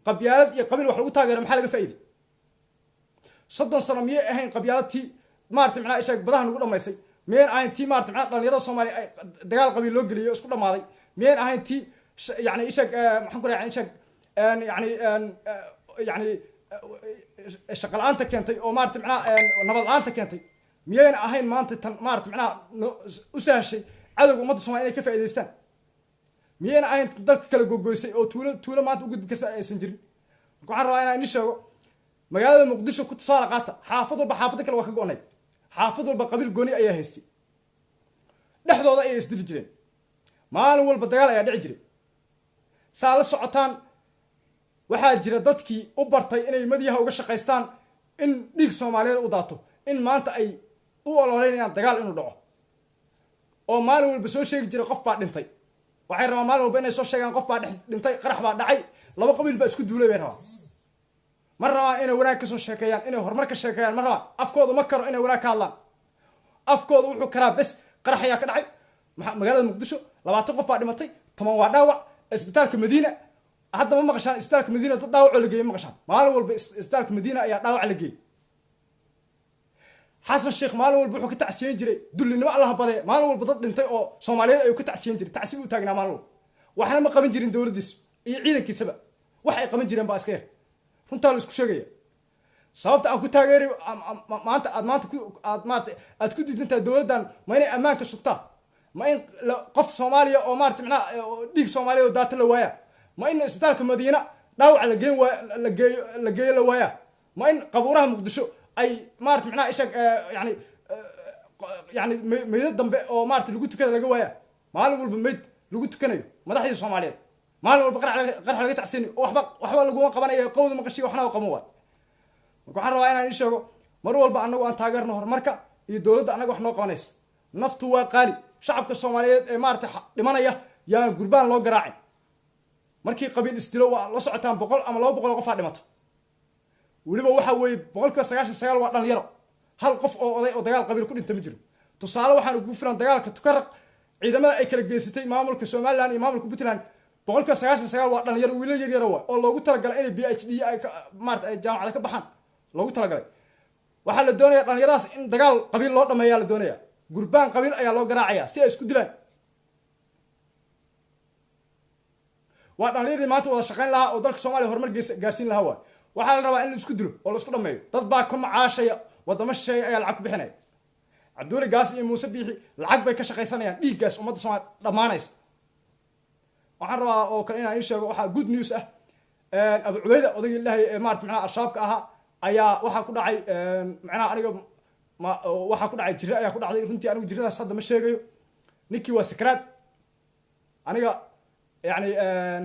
qabyaalad iyo qabiil wax lagu taageero maxaa laga faa'iiday 30 sano miyay ahayn qabyaaladtii maartay macnaha ishag badaha nagu dhamaysay miyay ahayn tii maartay macnaha dhalinyarada Soomaaliya ay dagaal qabiil loo geliyo isku dhamaaday miyay ahayn tii yani ishag maxaan ku raacay ishag yani shaqal aanta keentay oo maartay macnaha nabad aanta keentay miyay ahayn maanta tan maartay macnaha u sahashay cadawga ummadda Soomaaliya inay ka faa'iideystaan miyay ahayn dalka kala gogoysay oo tuulo maanta u gudbi karsa aysan jirin waxaan rabaa inaan idin sheego magaalada muqdisho ku tusaale qaata xaafad walba xaafad kale waa ka go'nay xaafad walba qabiil gooni ayaa haystay dhexdooda ay isdiri jireen maalin walba dagaal ayaa dhici jiray saa la socotaan waxaa jira dadkii u bartay inay madiyaha uga shaqaystaan in dhiig Soomaaliyeed u daato in maanta ay u ololeynayaan dagaal inuu dhaco oo maalin walba soo sheegi jiray qof baa dhintay waxay rabaan maalin walba inay soo sheegaan qof baa dhintay qarax baa dhacay laba qabiil baa isku duulay bay rabaan ma rabaan inay wanaag ka soo sheekeeyaan inay horumar ka sheekeeyaan ma rabaan afkooda ma karo inay wanaag ka hadlaan afkooda wuxuu karaa bes qarax ayaa ka dhacay magaalada muqdisho 20 qof baa dhimatay 10 waa dhaawac isbitaalka madiina hadda ma maqashaan isbitaalka madiina dad dhaawac la geeyay ma maqashaan maalin walba isbitaalka madiina ayaa dhaawac la geeyay xasan sheekh maalin walba wuxuu ka tacsiin jiray dullinimo allah baday maalin walba dad dhintay oo Soomaaliyeed ay ka tacsiin jiray tacsiin u taagnaa maalin walba waxna ma qaban jirin dawladdiis iyo ciidankiisaba wax ay qaban jireen baa iska yar runtaa la isku sheegaya sababta aan ku taageeray maanta aad ku diidantaa dawladdan ma inay ammaanka sugtaa ma in qof Soomaaliya oo maarta macnaa dhiig Soomaaliyeed oo daata la waaya ma in isbitaalka madiina dhaawac la geeyo la waaya ma in qabuuraha muqdisho ay maarta macnaa ishag yani meydad dambe oo maarta lagu tukada laga waaya maalin walba meyd lagu tukanayo madaxdii Soomaaliyeed maalin walba qarax laga tacsiinayo waxba lagu qabanayo qowda maqashiga waxna qaban waay marka waxaan rabaa inaan sheego mar walba anagu aan taageerno horumarka iyo dawladda anagu wax noo qabanaysa naftu waa qaali shacabka Soomaaliyeed ee maarta dhimanaya yaa gurbaan loo garaacay markii qabiil istilo waa la socotaan 100 ama 200 qof dhimata waliba waxa weey 99 waa dhalinyaro hal qof oo oday oo dagaal qabiil ku dhintay ma jiro tusaale waxaan ugu filan dagaalka tukaraq ciidamada ay kala geysatay maamulka Soomaaliland iyo maamulka Puntland 99 waa dhalinyaro wiilal yar yar oo loogu talagalay inay PhD ay maarta ay jaamacada ka baxaan loogu talagalay waxa la doonayaa dhalinyaradaas in dagaal qabiil loo dhameeyo la doonayaa gurbaan qabiil ayaa loo garaacayaa si ay isku dilaan waa dhalinyarada maanta wada shaqayn lahaa oo dalka Soomaaliya horumar gaarsiin lahaa waxaa la rabaa in la isku dilo oo la isku dhameeyo dad baa ku macaashaya wadamo shay ayaa lacag ku bixinaya Cabdulle Gaas iyo Muuse Biixi lacag bay ka shaqaysanayaan dhiiggaas ummadda Soomaaliya dhamaanaysa waxaan rabaa oo kale inaan sheego waxa good news ah Abu Ubayda odayga Ilaahay ee maarta macnaa al-shabaabka ahaa ayaa waxa ku dhacay macnaa aniga waxa ku dhacay jira ayaa ku dhacday runtii anigu jiradaas hadda ma sheegayo ninkii waa sakraad aniga يعني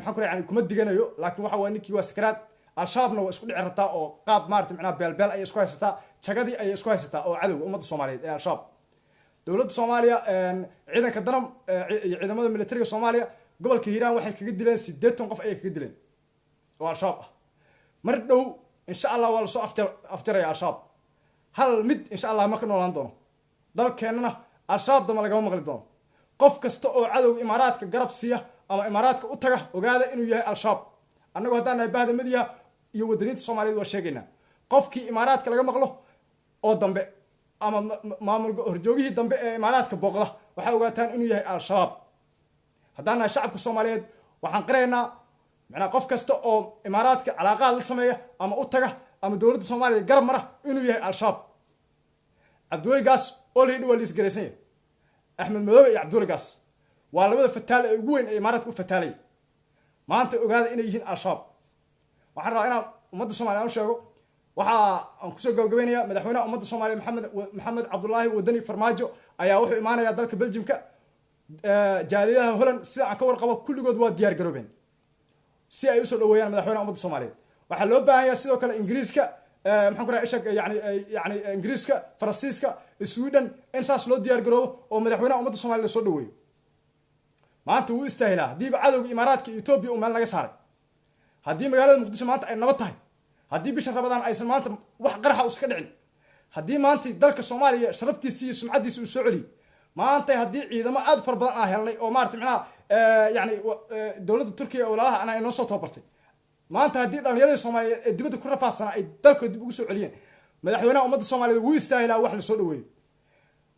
maxaan ku raacay kuma diganayo laakiin waxa waa ninkii waa sakraad al-shabaabna waa isku dhici rabtaa oo qaab maarta macnaa beelbeel ay isku haysataa jagadii ay isku haysataa oo cadawga ummadda Soomaaliyeed ee al-shabaab dawladda Soomaaliya ciidanka danam iyo ciidamada militariga Soomaaliya gobolka Hiiraan waxay kaga dileen 80 qof ay kaga dileen oo al-shabaab mar dhow insha Allah waa la soo afjaraya al-shabaab hal mid insha Allah ma ka noolaan doono dalkeenana al-shabaab dama laga maqli doono qof kasta oo cadawga imaaraadka garab siiya ama imaaraadka u taga ogaada inuu yahay al-shabaab annagu haddaan nahay bahda madiya iyo wadaniinta Soomaaliyeed waa sheegaynaa qofkii imaaraadka laga maqlo oo dambe ama maamulka horjoogihii dambe ee imaaraadka booqda waxa ogaataan inuu yahay al-shabaab haddaan nahay shacabka Soomaaliyeed waxaan qiraynaa macnaa qof kasta oo imaaraadka calaaqaad la sameeya ama u taga ama dawladda Soomaaliya garab mara inuu yahay al-shabaab Cabdulle Gaas already waa liis garaysan yahay Axmed Madoobe iyo Cabdulle Gaas waa labada fataal ee ugu weyn ee imaaraadka u fataalay maanta ogaada inay yihiin al-shabaab waxaan rabaa inaan ummadda Soomaaliya u sheego waxa aan ku soo gabagabeynayaa madaxweynaha ummadda Soomaaliya Maxamed Cabdullaahi Wadani Farmaajo ayaa wuxuu imaanayaa dalka Belgiumka jaaliyadaha Holland sida aan ka warqabo kulligood waa diyaar garoobeen si ay u soo dhaweeyaan madaxweynaha ummadda Soomaaliyeed waxa loo baahan yahay sidoo kale Ingiriiska maxaan ku raacay yani Ingiriiska Faransiiska Sweden in saas loo diyaar garoobo oo madaxweynaha ummadda Soomaaliyeed soo dhaweeyo maanta wuu istaahilaa hadii cadawga imaaraadka Ethiopia meel laga saaray hadii magaalada Muqdisho maanta ay nabad tahay hadii bisha Ramadaan aysan maanta wax qaraxa iska dhicin hadii maanta dalka Soomaaliya sharaftiisa iyo sumcadiisa uu soo celi maanta hadii ciidamo aad far badan ah helnay oo maarta macnaa yani dawladda Turkiga oo walaalaha ana inoo soo tababartay maanta hadii dhalinyarada Soomaaliyeed ee dibadda ku rafaasana ay dalkooda dib ugu soo celiyeen madaxweynaha ummadda Soomaaliyeed wuu istaahilaa wax la soo dhaweeyo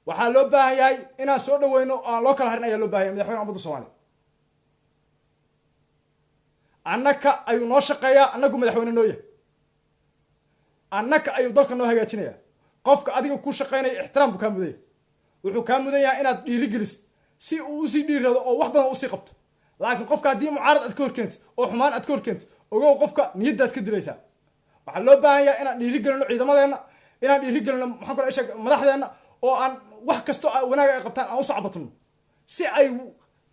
waxaa loo baahan yahay inaan soo dhaweyno aan loo kala harin ayaa loo baahan yahay madaxweynaha ummadda Soomaaliyeed annaka ayuu noo shaqeeyaa annagu madaxweyne noo yahay annaka ayuu dalka noo hagaajinayaa qofka adiga ku shaqeynaya ixtiraam buu kaa mudan yahay wuxuu kaa mudan yahay inaad dhiirigelisid si uu usii dhiirado oo wax badan usii qabto laakiin qofka haddii mucaarad aad ka horkeentid oo xumaan aad ka horkeentid ogow qofka niyadaad ka dilaysaa. waxaa loo baahan yahay inaan dhiirigelino ciidamadeena, inaan dhiirigelino maxaan ku dhahay madaxdeena, oo aan wax kasto wanaag ay qabtaan aan u sacbatno si ay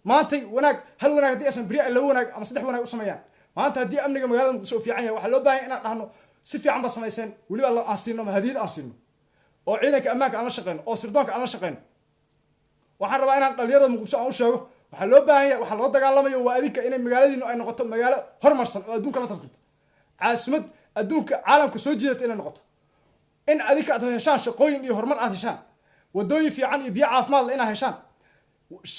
maantay wanaag hal wanaag haddii aysan beri ay laba wanaag ama saddex wanaag u sameeyaan. maanta haddii amniga magaalada Muqdisho uu fiican yahay waxaa loo baahan yahay inaan dhahno si fiican ba samayseen, weliba aan siino hadiyad aan siino, oo ciidanka ammaanka aan la shaqeyno, oo sirdoonka aan la shaqeyno. waxaan rabaa inaan dhalinyarada Muqdisho aan u sheego waxaa loo baahan yahay, waxaa loo dagaalamayo waa adinka inay magaaladiinu ay noqoto magaalo horumarsan oo adduunka la tartanto, caasimad adduunka caalamka soo jiidata inay noqoto, in adinka aad heshaan shaqooyin iyo horumar aad heshaan, wadooyin fiican iyo biyo caafimaad leh inaad heshaan,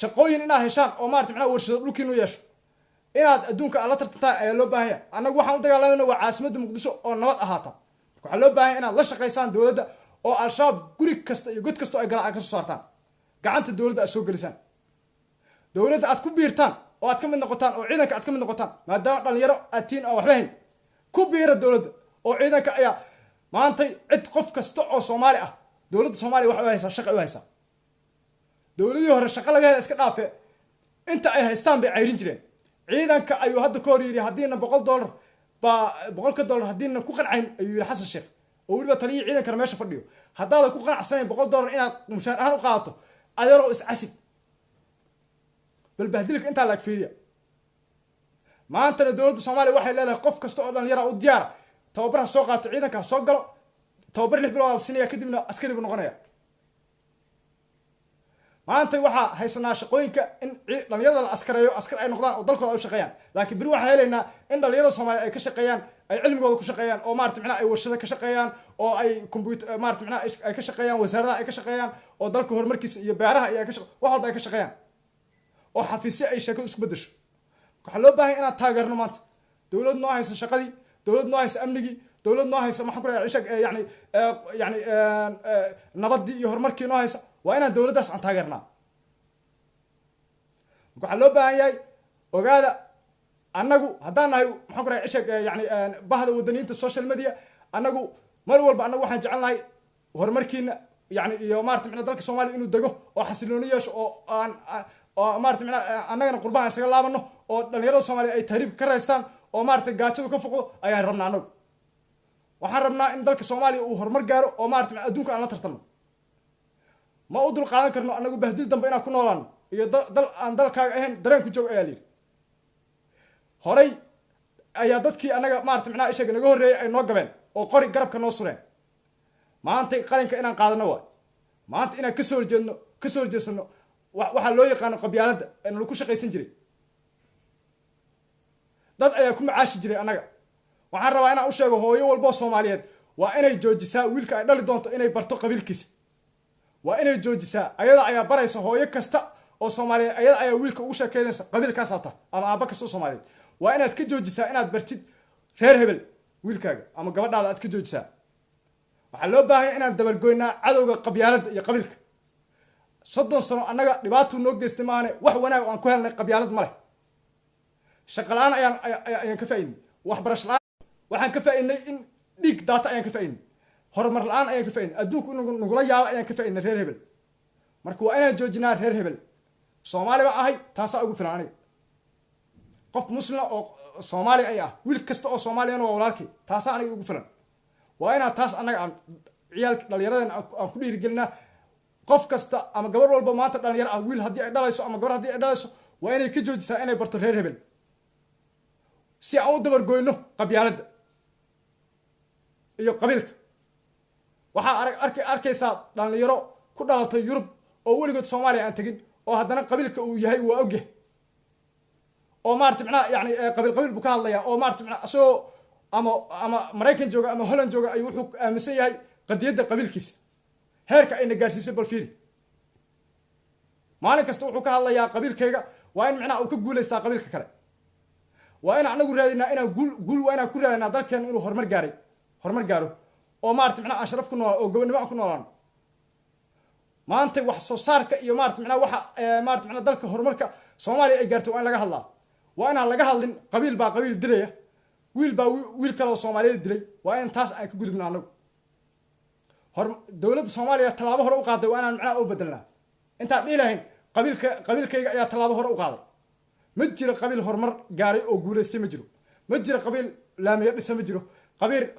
shaqooyin inaad heshaan oo maarata macnaha warshado dhulkiinu yeesho, inaad adduunka aad la tartantaan ayaa loo baahan yahay. annagu waxaan u dagaalamayna waa caasimadda Muqdisho oo nabad ahaata. waxaa loo baahan yahay inaad la shaqaysaan dowladda, oo al-shabaab guri kasta iyo god kasta oo ay galaan aad ka soo saartaan, gacanta dowladda aad soo gelisaan, dowladda aad ku biirtaan oo aad ka mid noqotaan, oo ciidanka aad ka mid noqotaan, maadaama dhalinyaro aad tihiin oo waxba hayn. ku biira dowladda oo ciidanka ayaa maantay cid qof kasta oo Soomaali ah, dowladda Soomaaliya waxa ay haysaa shaqo ay haysaa. dowladii hore shaqo laga helay iska dhaafe inta ay haystaan bay cayrin jireen. ciidanka ayuu hadda ka hor yiri haddiina $100 ba $100 haddiina ku qancayn ayuu yiri Xasan Sheekh, oo weliba taliyay ciidankana meesha fadhiyo, haddaad ku qanacsanayn $100 inaad mushaar ahaan u qaadato adeero is casib bal bahdilka inta la fiiriya. maanta dowladda Soomaaliya waxay leedahay qof kasta oo dhalinyaro u diyaar tababar soo qaato, ciidanka soo galo, tababar 6 bilood sinaya kadibna askari buu noqonayaa. maanta waxaa haysanaa shaqooyinka in dhalinyarada la askareeyo, askar ay noqdaan oo dalkooda u shaqeeyaan, laakiin bari waxaa helaynaa in dhalinyarada Soomaaliya ay ka shaqeeyaan, ay cilmigooda ku shaqeeyaan, oo maarata macnaha ay warshado ka shaqeeyaan, oo ay computer maarata macnaha ay ka shaqeeyaan, wasaaradaha ay ka shaqeeyaan, oo dalka horumarkiisa iyo beeraha ay ka shaqeeyaan, wax walba ay ka shaqeeyaan, oo xafiisyo ay sheekadu isku bedesho. waxaa loo baahan inaan taageerno maanta dowlad noo haysa shaqadii, dowlad noo haysa amnigii, dowlad noo haysa maxaan ku raacay yani nabadii iyo horumarkii noo haysa. waa inaan dowladdaas aan taageernaa. waxaa loo baahan yahay ogaada annagu haddaan nahay maxaan ku raacay yani bahda wadaniinta social media, annagu mar walba annagu waxaan jecelnahay horumarkiina yani iyo maarata macnaha dalka Soomaaliya inuu dego oo xasilooni yeesho, oo aan oo maarata macnaha annagana qurbaha isaga laabano, oo dhalinyarada Soomaaliya ay tahriibka ka raystaan, oo maarata gaajadu ka foqdo ayaan rabnaa. annagu waxaan rabnaa in dalka Soomaaliya uu horumar gaaro, oo maarata adduunka aan la tartano. ma u dul qaadan karno annagu bahdil dambe inaan ku noolaano iyo dal aan dalkaaga ahayn dareen ku joog ayaa la yidhi. horay ayaa dadkii annaga maarata macnaha ishaga naga horreeyay ay noo gabeen oo qori garabka noo sureen. maanta qalinka inaan qaadano waay, maanta inaan kasoo horjeedsano waxaa loo yaqaano qabyaaladda ee nalagu shaqaysan jiray. dad ayaa ku macaashi jiray annaga. waxaan rabaa inaan u sheego hooyo walboo Soomaaliyeed waa inay joojisaa wiilka ay dhali doonto inay barto qabiilkiisa. waa inay joojisaa, ayada ayaa baraysa hooyo kasta oo Soomaaliyeed, ayada ayaa wiilka ugu sheekeynaysa qabiilkaas aata ama aabba kasta oo Soomaaliyeed. waa inaad ka joojisaa inaad bartid reer hebel wiilkaaga ama gabadhaada aad ka joojisaa. waxaa loo baahan inaan dabargoynaa cadowga qabyaaladda iyo qabiilka. 30 sano annaga dhibaato noo geystay maahane wax wanaag oo aan ku helnay qabyaalad ma leh. shaqo la'aan ayaan ka faa'iidnay, waxbarasho la'aan waxaan ka faa'iidnay, in dhiig daata ayaan ka faa'iidnay, horumar la'aan ayaan ka faa'iidnay, adduunku inuu nagula yaabo ayaan ka faa'iidnay reer hebel. marka waa inaan joojinaa reer hebel. Soomaali baan ahay, taasaa ugu filan aniga. qof muslima oo Soomaali ay ah, wiil kasta oo Soomaaliyana waa walaalkay, taasaa aniga ugu filan. waa inaan taas annaga aan ciyaalka dhalinyaradan aan ku dhiirigelinaa. qof kasta ama gabar walba maanta dhalinyaro ah, wiil haddii ay dhalayso ama gabar haddii ay dhalayso, waa inay ka joojisaa inay barto reer hebel, si aan u dabargoyno qabyaaladda iyo qabiilka. waxaa arkaysaa dhalinyaro ku dhalatay Yurub oo weligood Soomaaliya aan tegin, oo haddana qabiilka uu yahay waa ogyahay, oo maarata macnaha yani qabiil buu ka hadlayaa, oo maarata macnaha asagoo ama Maraykan jooga ama Holland jooga ayuu wuxuu aaminsan yahay qadiyadda qabiilkiisa. heerka ayna gaarsiisay bal fiiri. maalin kasta wuxuu ka hadlayaa qabiilkayga, waa in macnaha uu ka guulaystaa qabiilka kale. waa in anagu raadinaa inaan guul waa inaan ku raadinaa dalkeena inuu horumar gaaro, oo maarata macnaha aan sharaf ku noolaa, oo gobonimo aan ku noolaano. maanta wax soo saarka iyo maarata macnaha waxa maarata macnaha dalka horumarka Soomaaliya ay gaartay waa in laga hadlaa. waa inaan laga hadlin qabiil baa qabiil dilaya, wiil baa wiil kale oo Soomaaliyeed dilay. waa in taas aan ka gudubnaa anagu. dowladda Soomaaliya talaabo hore u qaaday, waa inaan macnaha u bedelnaa. intaan dhihi lahayn qabiilkayga ayaa talaabo hore u qaaday. ma jiro qabiil horumar gaaray oo guulaystay ma jiro. ما جرى قبيل لا ميدس ما جرو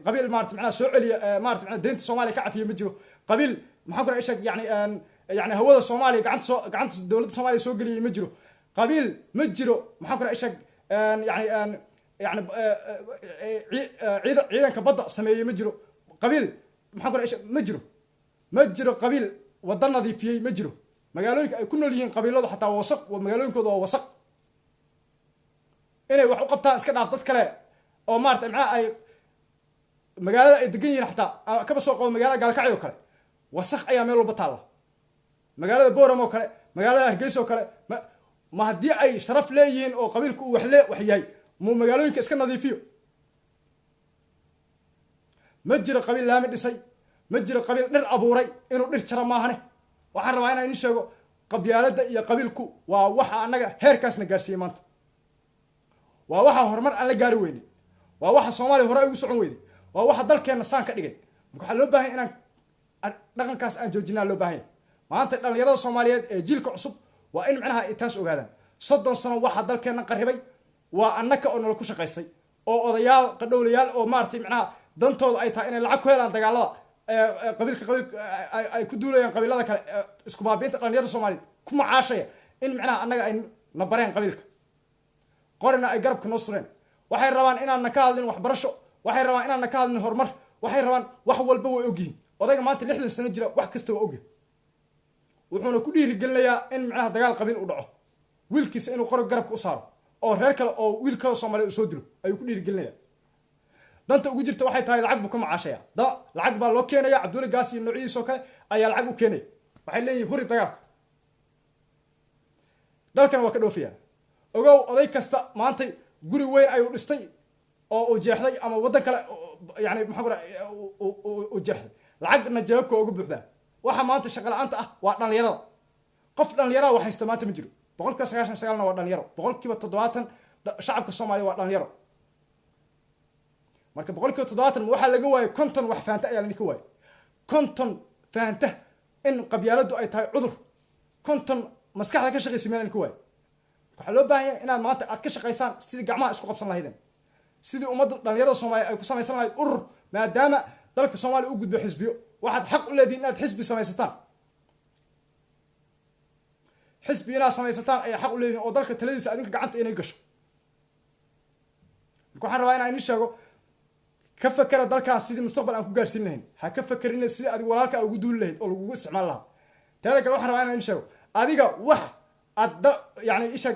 قبيل مارت معنا سو عليا مارت معنا دينت الصومالي كعفيه ما جرو قبيل maxaan ku isha yani hawada Soomaaliya gacanta dawladda Soomaaliya soo galiyay ma jiro qabiil ma jiro maxaan ku isha yani ciidanka badda sameeyay ma jiro qabiil maxaan ku isha ma jiro qabiil wadan nadiifiyay ma jiro magaalooyinka ay ku nool yihiin qabiiladu xataa wasaq magaalooyinkooda waa wasaq inay wax u qabtaan iska dhaaf dad kale oo maartay macna ay magaalada ay degan yihiin xataa ka soo qabo magaalada Gaalkacyo kale wasaq ayaa meel walba taala magaalada Booramo kale magaalada Hargeysa kale ma hadii ay sharaf leeyihiin oo qabiilku wax yahay mu magaalooyinka iska nadiifiyo ma jiro qabiil laami dhisay ma jiro qabiil dhir abuuray inuu dhir jara maahane waxaan rabaa inaan sheego qabyaalada iyo qabiilku waa waxa anaga heerkaasna gaarsiiyay maanta waa waxa horumar aan la gaari weynay waa waxa Soomaaliya hore ugu socon weeyday waa waxa dalkeena saan ka dhigay waxa loo baahan inaan dhaqankaas aan joojinaa loo baahan maanta dhalinyarada Soomaaliyeed ee jiilka cusub waa in macnaha ay taas ogaadaan 30 sano waxa dalkeena qarribay waa annaka oo nolol ku shaqaystay oo odayaal qadhowlayaal oo maartay macnaha dantooda ay tahay inay lacag ku helaan dagaalada qabiilka ay ku duulayaan qabiilada kale isku baabiinta dhalinyarada Soomaaliyeed ku macaashaya in macnaha annaga ay nabareen qabiilka qorina ay garabka noo sureen waxay rabaan inaan ka hadlin waxbarasho waxay rabaan inaan ka hadlin horumar waxay rabaan wax walba way ogyihiin odayga maanta 60 sano jira wax kasta waa ogyahay wuxuuna ku dhiirigelinayaa in macnaha dagaal qabiil u dhaco wiilkiisa inuu qoro garabka u saaro oo reer kale oo wiil kale Soomaaliyeed u soo dilo ayuu ku dhiirigelinayaa danta ugu jirta waxay tahay lacag buu ka macaashaya lacag baa loo keenaya Cabdulle Gaas iyo noocyadiisa oo kale ayaa lacag u keenay waxay leeyihiin huri dagaalka dalkan waa ka dhoofiyaa ogow oday kasta maanta guri weyn ayuu dhistay oo uu jeexday ama wadan kale yani maxaa u jeexday lacagna jawaabka ugu buuxdaa waxa maanta shaqo la'aanta ah waa dhalinyarada qof dhalinyarada wax haysta maanta ma jiro 99% waa dhalinyaro 70% shacabka Soomaaliya waa dhalinyaro marka 70% waxa laga waayay konton wax faanta ayaa la ka waayay konton faanta in qabyaaladu ay tahay cudur konton maskaxda ka shaqeysay meel ka waayay waxa loo baahan yahay inaad maanta aad ka shaqeysaan sidii gacmaha isku qabsan lahaydeen sidii ummadda dhalinyarada Soomaaliya ay ku samaysan lahayd urur maadaama dalka Soomaaliya u gudbo xisbiyo waxaad xaq u leedihiin inaad xisbi samaysataan xisbi inaad samaysataan ay xaq u leedihiin oo dalka taladiisa adinka gacanta inay gasho waxaan rabaa inaan sheego ka fakara dalkaas sidii mustaqbal aan ku gaarsiin lahayn ha ka fakarina sidii adiga walaalka ugu duul lahayd oo lagu isticmaal lahaa taada kale waxaan rabaa inaan sheego adiga wax ad yani ishag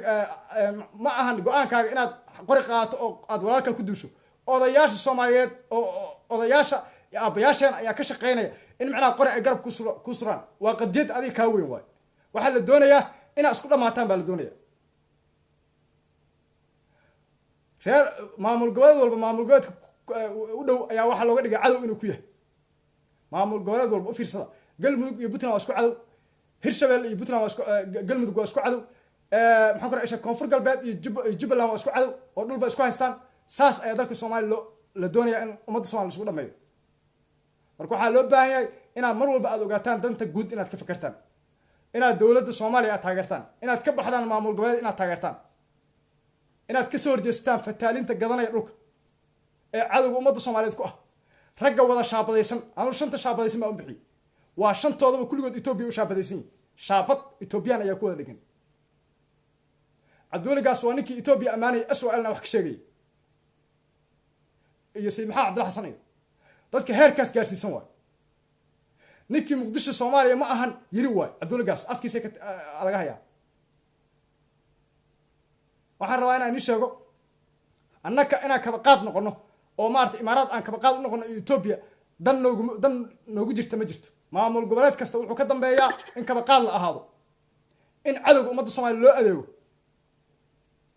ma ahan go'aankaaga inaad qori qaato oo aad walaalka ku duusho odayaasha Soomaaliyeed oo odayaasha aabayaasheen ayaa ka shaqeynaya in macnaha qori ay garab ku suraan waa qadiyad adiga ka weyn waay waxa la doonayaa in isku dhamaataan baa la doonayaa reer maamul goboleed walba maamul goboleedka u dhow ayaa waxa looga dhigay cadow inuu ku yahay maamul goboleed walba u fiirsada galmudug iyo Puntland waa isku cadow Hirshabelle iyo Puntland waa isku galmudug waa isku cadow maxaan ku raacay koonfur galbeed iyo Jubbaland waa isku cadow oo dhulba isku haystaan saas ayaa dalka Soomaaliya la doonayaa in ummadda Soomaaliya isku dhameeyo marka waxa loo baahan yahay inaad mar walba aad ogaataan danta guud inaad ka fakartaan inaad dawladda Soomaaliya aad taageertaan inaad ka baxdaan maamul goboleed inaad taageertaan inaad ka soo horjeestaan fataalinta gadanaya dhulka ee cadawga ummadda Soomaaliyeed ku ah ragga wada shaabadaysan aanu shanta shaabadaysan ma u bixi waa shantoodaba kulligood Itoobiya u shaabadaysan shaabad Itoobiyaan ayaa ku wada dhigan Cabdulle Gaas waa ninkii Itoobiya amaanay SOL-na wax ka sheegay iyo Sayyid Maxamed Cabdulle Xasan dadka heerkaas gaarsiisan waay ninkii Muqdisho Soomaaliya ma ahan yiri waay Cabdulle Gaas afkiisa laga hayaa waxaan rabaa inaan sheego annaka inaan kaba qaad noqono oo maartay imaaraad aan kaba qaad u noqono Itoobiya dan noogu jirta ma jirto maamul goboleed kasta wuxuu ka dambeeyaa in kaba qaad la ahaado in cadawga ummadda Soomaaliya loo adeego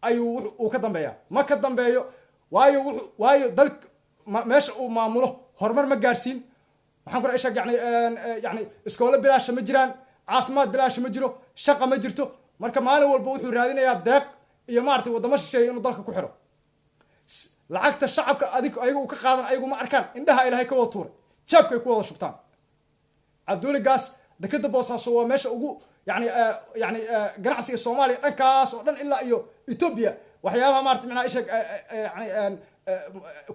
ayuu uu ka dambeeyaa ma ka dambeeyo waayo dalka meesha uu maamulo horumar ma gaarsiin waxaan ku raashaa yani iskoolo bilaash ma jiraan caafimaad bilaash ma jiro shaqo ma jirto marka maalin walba wuxuu raadinayaa deeq iyo maartay wadamo shisheeye inuu dalka ku xiro lacagta shacabka ayagu ka qaadan ayagu ma arkaan indhaha Ilaahay ka wada tuuray jaabka ay ku wada shubtaan Cabdulle Gaas dekada Boosaaso waa meesha ugu yani ganacsiga Soomaaliya dhankaas oo dhan ilaa iyo Itoobiya waxyaabaha maarta macnaha ishag yani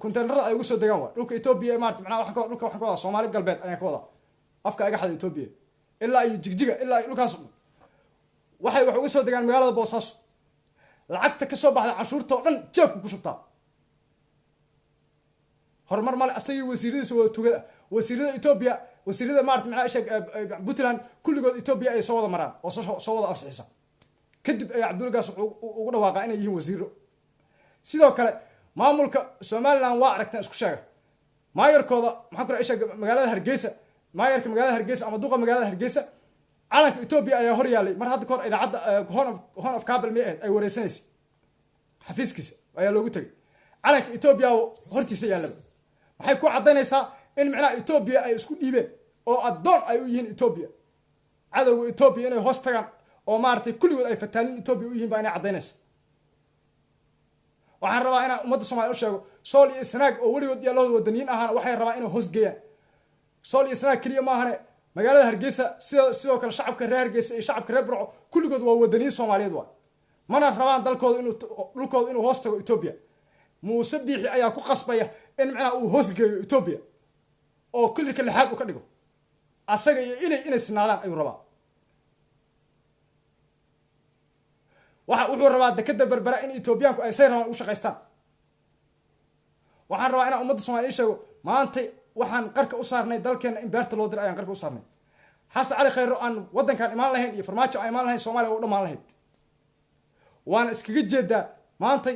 container ay ugu soo degaan waa dhulka Ethiopia maarta macnaha waxaan ka wadaa Soomaali galbeed ayaan ka wadaa afka aga xad Ethiopia ilaa iyo jigjiga ilaa dhulkaas waxay wax uga soo degaan magaalada Boosaaso lacagta ka soo baxda cashuurta oo dhan jeebku ku shubtaa hormar male asagii wasiiradiisa waa tugada wasiirada Ethiopia wasiirada maarta macnaha ishag Puntland kulligood Ethiopia ay soo wada maraan oo soo wada afsixisa kadib ay Cabdulgaas ugu dhawaaqaa inay yihiin wasiiro sidoo kale maamulka Somaliland waa aragtaan isku sheega maayarkooda maxaa ku raashay magaalada Hargeysa maayarka magaalada Hargeysa ama duqa magaalada Hargeysa calanka Ethiopia ayaa hor yaalay mar hadda koor idaacada Horn of Cable ay wareysanaysa xafiiskiisa ayaa loogu tagay calanka Ethiopia hortiisa yaalaba waxay ku cadeynaysaa in macnaha Ethiopia ay isku dhiibeen oo adoon ay u yihiin Ethiopia cadawga Ethiopia inay hoos tagaan oo maartay kulligood ay fataalin Ethiopia u yihiin baa inay cadeynaysa waxaan rabaa inaan ummadda Soomaaliyeed u sheego Sool iyo Sanaag oo waligood iyo labada wadaniin ahaan waxay rabaa inay hoos geeyaan Sool iyo Sanaag kaliya ma ahane magaalada Hargeysa sidoo kale shacabka reer Hargeysa iyo shacabka reer Burco kulligood waa wadaniin Soomaaliyeed waa mana rabaan dhulkooda inuu hoos tago Ethiopia Muuse Biixi ayaa ku qasbaya in macnaha uu hoos geeyo Ethiopia oo kulli ka lixaad u ka dhigo asaga iyo inay sinaadaan ayuu rabaa wuxuu rabaa dekada berbera in Ethiopiaanku ay sayraan u shaqeystaan waxaan rabaa inaan ummadda Soomaaliyeed sheego maanta waxaan qarka u saarnay dalkeena in beerta loo diray ayaan qarka u saarnay Xasan Cali Khayro aan wadankan imaan lahayn iyo farmaajo ay imaan lahayn Soomaaliya oo dhamaan lahayd waana iskaga jeedaa maanta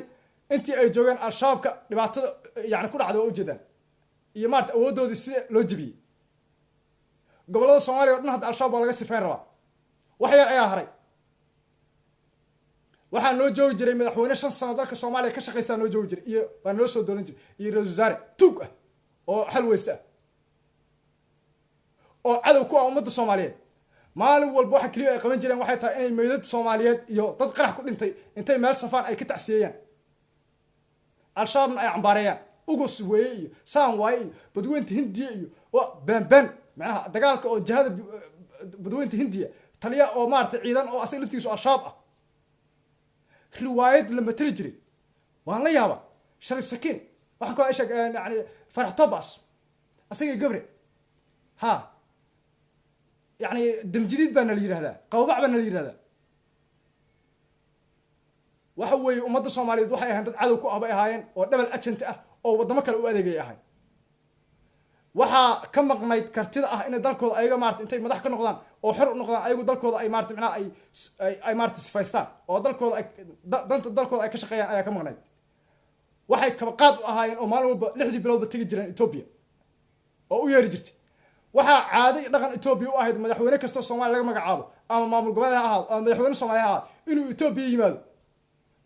intii ay joogaan al-shabaabka dhibaatada yani ku dhacdo oo u jeedaan iyo maarta awoodoodii sida loo jibiyay gobolada Soomaaliya oo dhan hadda al-shabaab waa laga sifeyn rabaa wax yar ayaa haray waxaa noo joogi jiray madaxweyne 5 sano dalka Soomaaliya ka shaqeystaa noo joogi jiray iyo baa noo soo doolan jiray iyo ra'iisul wasaare tuug ah oo xal weysta oo cadow ku ah ummadda Soomaaliyeed maalin walba waxa kaliya ay qaban jireen waxay tahay inay meydad Soomaaliyeed iyo dad qarax ku dhintay intay meel safaan ay ka tacsiyayaan al-shabaabna ay cambaarayaan ugu suweeyay iyo saan waay badweynta Hindiya iyo baan macnaha dagaalka oo jihada badweynta Hindiya taliya oo maartay ciidan oo asal laftiisu al-shabaab ah riwaayad lama tiri jiray waan la yaaba Sharif Sakiin waxaan ku aashay yani Farax Tobas asaga gabre ha yani dam jadiid baan la yiraahdaa qawbac baan la yiraahdaa waxa weeye ummadda Soomaaliyeed waxay ahayn dad cadow ku ah bay ahaayeen oo double agent ah oo wadamo kale u adeegay ahay waxa ka maqnayd kartida ah in dalkooda ayaga maartay intay madax ka noqdaan oo xor u noqdaan ayagu dalkooda ay maartay macnaha ay maartay sifaystaan oo dalkooda ay danta dalkooda ay ka shaqeeyaan ayaa ka maqnayd waxay kaba qaad u ahaayeen oo maalin walba 6 bilood ba tagi jireen Ethiopia oo u yeeri jirtay waxa caadi dhaqan Ethiopia u ahayd madaxweyne kasta Soomaaliya laga magacaabo ama maamul goboleed ha ahaado ama madaxweyne Soomaaliya ha ahaado inuu Ethiopia yimaado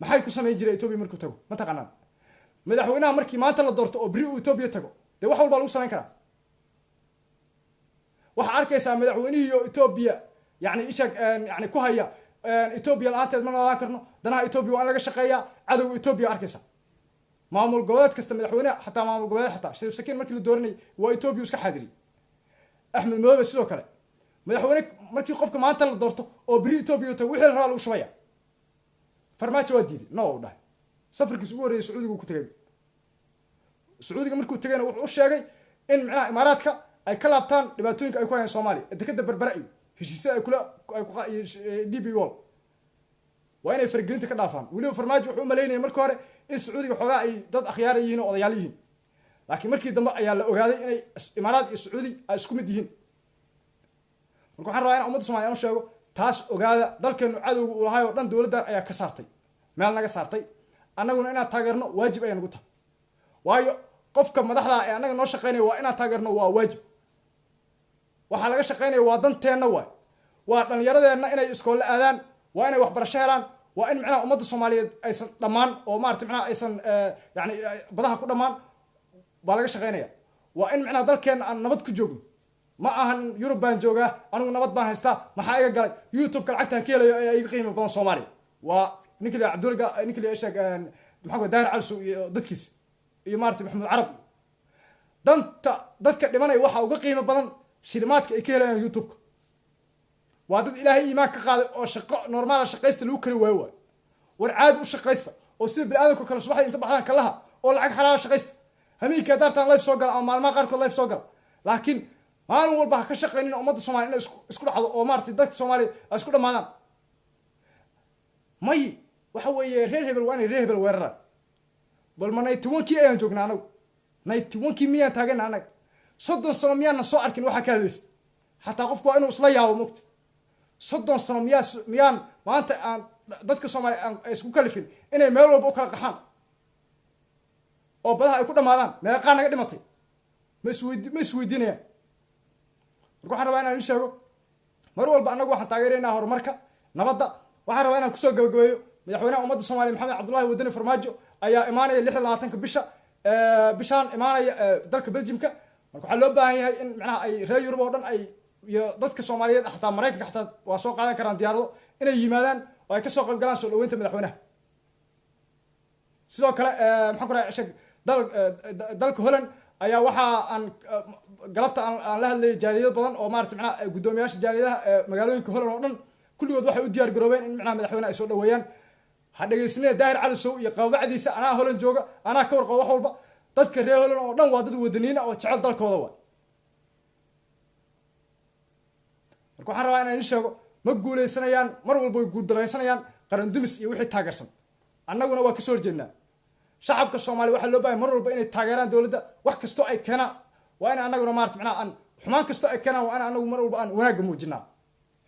maxay ku sameyn jireen Ethiopia markuu tago ma taqaanaan madaxweynaha markii maanta la doorto oo bari uu Ethiopia tago de wax walba lagu sameyn karaa waxa arkaysaa madaxweynihii Ethiopia yani ishaq yani ku haya Ethiopia laanteed ma noolaan karno danaha Ethiopia waa laga shaqeeyaa cadawga Ethiopia arkaysa maamul goboleed kasta madaxweynaha xataa maamul goboleed xataa Sharif Sakiin markii la dooranay waa Ethiopia iska xaadiri Ahmed Madoobe sidoo kale madaxweyne markii qofka maanta la doorto oo bari Ethiopia tago wixii la raba lagu shubaya farmaajo waa diiday no dhahay safarkiisu ugu horeeyay Sacuudiga ku tagay Sacuudiga markuu tagayna wuxuu sheegay in macnaha imaaraadka ay ka laabtaan dhibaatooyinka ay ku hayaan Soomaaliya dekada berbera iyo heshiisada ay ku DB Wall waa inay fargelinta ka dhaafaan waliba farmaajo wuxuu maleynayay markii hore in Sacuudiga xogaa ay dad akhyaar yihiin oo odayaal yihiin laakiin markii dambe ayaa la ogaaday inay imaaraad iyo Sacuudi ay isku mid yihiin marka waxaan rabaa in ummadda Soomaaliyeed sheego taas ogaada dalkeenu cadowga u lahaay oo dhan dawladdan ayaa ka saartay meel naga saartay annaguna inaan taageerno waajib ayaan ugu tahay waayo qofka madaxda ee annaga noo shaqeynaya waa inaan taageerno waa waajib waxa laga shaqeynaya waa danteena waa dhalinyaradeena inay iskool aadaan waa inay waxbarasho helaan waa in macnaha ummadda Soomaaliyeed aysan dhamaan oo maartay macnaha aysan yani badaha ku dhamaan baa laga shaqeynaya waa in macnaha dalkeena aan nabad ku joogno ma ahan Yurub baan joogaa anigu nabad baan haystaa maxaa iga galay YouTube ka lacagta ka helayo ay iga qiimo badan Soomaaliya waa ninkii Cabdulga ninkii sheeg maxaa Daahir Calsu iyo dadkiis iyo maartay Maxamed Carab danta dadka dhimanay waxa uga qiimo badan shilimaadka ay ka helayaan YouTube waa dad Ilaahay iimaan ka qaaday oo shaqo normal shaqaysta lagu kari waayo war caadi u shaqaysta oo sida bini'aadamka kale subaxdii inta baxdaan kalaha oo lacag xalaal shaqaysta habeenkii daartaan live soo gala ama maalmaha qaarkood live soo gala laakiin maalin walba ha ka shaqaynin ummadda soomaaliya inay isku dhacdo oo maaragtay dadka soomaaliya ay isku dhammaadaan may waxa weeye reer hebel waa inay reer hebel weeraraan bal ma 91kii ayaan joognaa anagu 91kii miyaan taagana anaga 30 sano miyaana soo arkin waxa ka hadlaysa xataa qofku waa inuu isla yaabo mugta 30 sano miyaan maanta aan dadka soomaaliya aan isku kalifin inay meel walba u kala qaxaan oo badaha ay ku dhamaadaan meeqa naga dhimatay ma isweydiinayaan marka waxaan rabaa inaan idin sheego mar walba anagu waxaan taageeraynaa horumarka nabadda waxaan rabaa inaan kusoo gabagabeeyo madaxweynaha ummadda soomaaliya maxamed cabdullaahi wadani farmaajo ayaa imaanaya 26 bishaan imaanaya dalka Belgiumka marka waxaa loo baahan yahay in macnaha ay reer Yurub oo dhan ay iyo dadka Soomaaliyeed xataa Mareykanka xataa waa soo qaadan karaan diyaarado inay yimaadaan oo ay ka soo qayb galaan soo dhaweynta madaxweynaha sidoo kale maxaan ku raacay dalka Holland ayaa waxa aan galabta aan la hadlay jaaliyado badan oo maartay macnaha gudoomiyaasha jaaliyadaha magaalooyinka Holland oo dhan kulligood waxay u diyaar garoobeen in macnaha madaxweynaha ay soo dhaweeyaan ha dhageysnay daahir cali sow iyo qaabacdiisa anaa Holland jooga anaa ka warqabo wax walba dadka reer Holland oo dhan waa dad wadaniina oo jecel dalkooda waa marka waxaan rabaa inaan idin sheego ma guuleysanayaan mar walba way guuldareysanayaan qaran dumis iyo wixii taageersan annaguna waa ka soo horjeednaa shacabka Soomaaliya waxa loo baahay mar walba inay taageeraan dawladda wax kasto ay keenaan waa in annaguna maartay macnaha aan xumaan kasto ay keenaan waa in annagu mar walba aan wanaagga muujinaa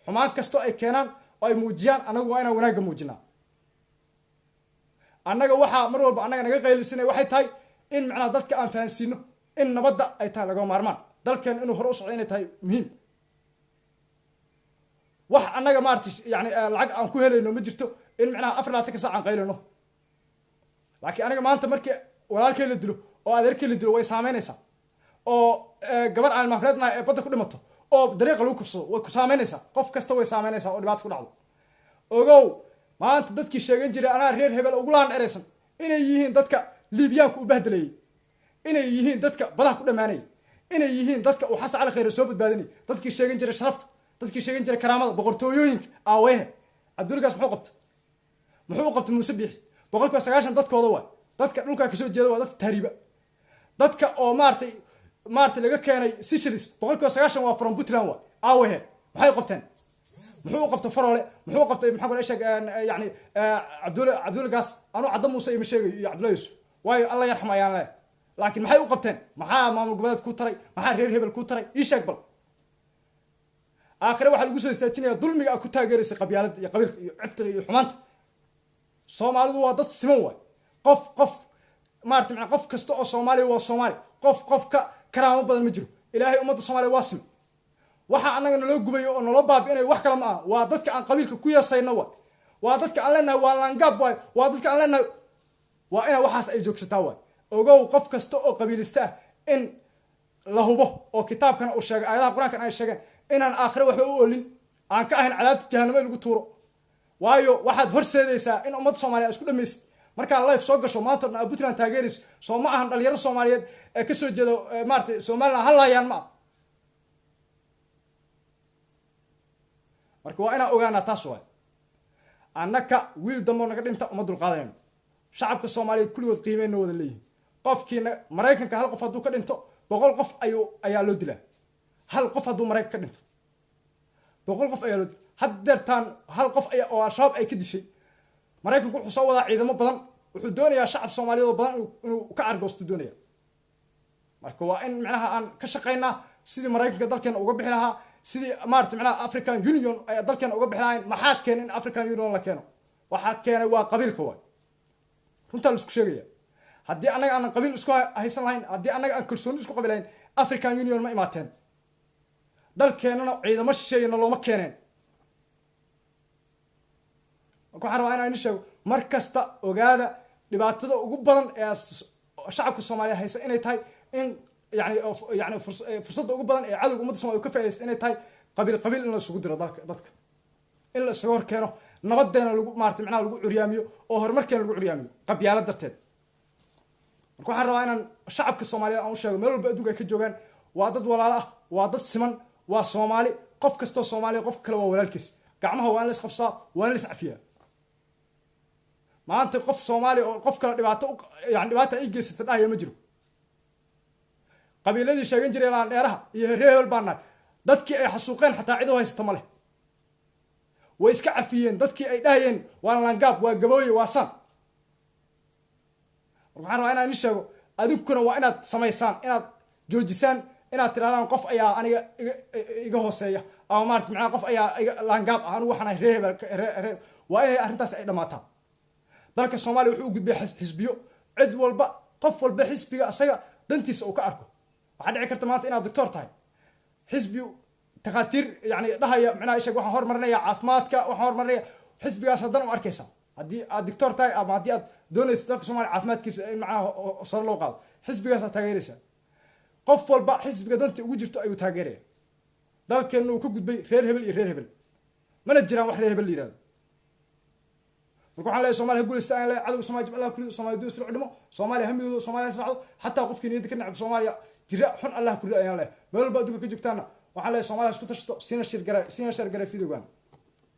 xumaan kasto ay keenaan oo ay muujiyaan annagu waa inaan wanaagga muujinaa annaga waxa mar walba annaga naga qaylisanay waxay tahay in macnaha dadka aan fahansiino in nabadda ay tahay laga maarmaan dalkeen inuu hor u socdo inay tahay muhiim wax annaga maartay yani lacag aan ku helayno ma jirto in macnaha 24 saac aan qaylino laakiin anaga maanta markii walaalkay la dilo oo adeerkay la dilo way saameynaysaa oo gabar aan mafreedna ee badda ku dhimato oo dariiqa lagu kufsado way ku saameynaysaa qof kasta way saameynaysaa oo dhibaato ku dhacdo ogow maanta dadkii sheegan jiray anaa reer hebel ugu laan ereysan inay yihiin dadka liibiyaanku u bahdelayay inay yihiin dadka badaha ku dhamaanay inay yihiin dadka uu xasan cali khayr soo badbaadinay dadkii sheegan jiray sharafta dadkii sheegan jiray karaamada boqortooyooyinka aawehe cabdulgaas muxuu qabtay muuse biixi 190 dadkooda waa dadka dhulka ka soo jeeda waa dadka taariiba dadka oo maartay laga keenay Seychelles 190 waa from Puntland waa aawehe maxay qabteen muxuu qabtay farole muxuu qabtay maxaa kale sheeg yani cabdulgaas anu cadda muuse ima sheegay iyo cabdulla yusuf waayo alla yarxam ayaan leh laakiin maxay u qabteen maxaa maamul goboleed ku taray maxaa reer hebel ku taray ii sheeg bal aakhire waxa lagu soo istaajinaya dulmiga ku taageeraysa qabyaalada iyo qabiilka iyo ciftiga iyo xumaanta Soomaalidu waa dad siman waay qof maartay macna qof kasta oo Soomaali waa Soomaali qof ka karaamo badan ma jiro ilaahay ummadda Soomaaliya waa siman waxa anaga naloo gubayo oo naloo baabi'inay wax kale ma ah waa dadka aan qabiilka ku yeesayno waa dadka aan leenahay waa langab waa dadka aan leenahay waa ina waxaas ay joogsataa waay ogow qof kasta oo qabiilista ah in la hubo oo kitaabkan uu sheegay aayadaha quraanka ay sheegeen inaan aakhire waxba u oolin aan ka ahayn cadaabta jahannamo lagu tuuro waayo waxaad horseedaysaa in ummadda Soomaaliya isku dhameysay marka live soo gasho maanta Puntland taageeris soo ma ahan dhalinyaro Soomaaliyeed ee ka soo jeedo maartay Soomaaliland halayaan ma marka waa ina ogaana taas waay annaka wiil damo naga dhinta uma dul qaadayno shacabka Soomaaliyeed kulligood qiimeeyna wada leeyihiin qofkiina Mareykanka hal qof haduu ka dhinto 100 qof ayaa loo dilaa hal qof haduu Mareykanka ka dhinto 100 qof ayaa loo dilaa haddeertaan hal qof ayaa oo shabaab ay ka dishay Mareykanku wuxuu soo wadaa ciidamo badan wuxuu doonayaa shacab Soomaaliyeed badan inuu ka argoosto doonaya marka waa in macnaha aan ka shaqeynaa sidii Mareykanka dalkeena uga bixi lahaa sidii maartay macnaha African Union ay dalkeena uga bixi lahayn maxaa keenay in African Union la keeno waxa keenay waa qabiilka waay runta la isku sheegaya haddii anaga aan qabiil isku haysan lahayn haddii anaga aan kalsooni isku qabilayn African Union ma imaateen dalkeenana ciidamo shisheeyna looma keeneen waxaan rabaa inaan sheego mar kasta ogaada dhibaatada ugu badan ee shacabka Soomaaliya haysa inay tahay in yani fursadda ugu badan ee cadawga ummadda Soomaaliya ka faa'iideysta inay tahay qabiil in la isugu diro dadka in la soo horkeeno nabadeena lagu maartay macnaha lagu curyaamiyo oo horumarkeena lagu curyaamiyo qabyaalad darteed marka waxaan rabaa inaan shacabka Soomaaliyeed aan u sheego meel walba adduunka ay ka joogaan waa dad walaalo ah waa dad siman waa Soomaali qof kasta oo Soomaali qof kale waa walaalkiis gacmaha waa in la isqabsaa waa in la iscafiyaa maanta qof Soomaali oo qof kala dhibaato yani dhibaato ay geysatay dhaaya ma jiro qabiiladii sheegan jiray laan dheeraha iyo reebel baan dadkii ay xasuuqeen xataa cid u haysta ma leh way iska cafiyeen dadkii ay dhahayeen waa langaab waa gabooye waa san waxaan rabaa inaan sheego adiguna waa inaad samaysaan inaad joojisaan inaad tirahdaan qof ayaa aniga iga hooseeya ama maartay macna qof ayaa langaab ah anigu waxaan reebel waa inay arrintaas ay dhamaataan dalka Soomaaliya wuxuu u gudbay xisbiyo cid walba qof walba xisbiga asaga dantiisa uu ka arko waxa dhici karta maanta inaad doctor tahay xisbi takhaatiir yani dhahaya macnaha isha waxa hormarinaya caafimaadka waxa hormarinaya xisbigaas hadan u arkaysa hadii aad doctor tahay ama hadii aad doonaysid dalka Soomaaliya caafimaadkiisa in macnaha sar loo qaado xisbigaas aad taageeraysa qof walba xisbiga danta ugu jirto ayuu taageeraya dalkeenu uu ka gudbay reer hebel iyo reer hebel mana jiraan wax reer hebel yiraahdo marka waxaan leeyahay Soomaaliya guuleystaa aan leeyahay cadawga Soomaaliya Allah kulli Soomaaliya duu isla dhimo Soomaaliya hamidooda Soomaaliya israacdo hatta qofkii niyada ka nacab Soomaaliya jira xun Allah kulli ayaan leeyahay meel walba adduunka ka joogtaana waxaan leeyahay Soomaaliya isku tashto sina shir garay fiidogan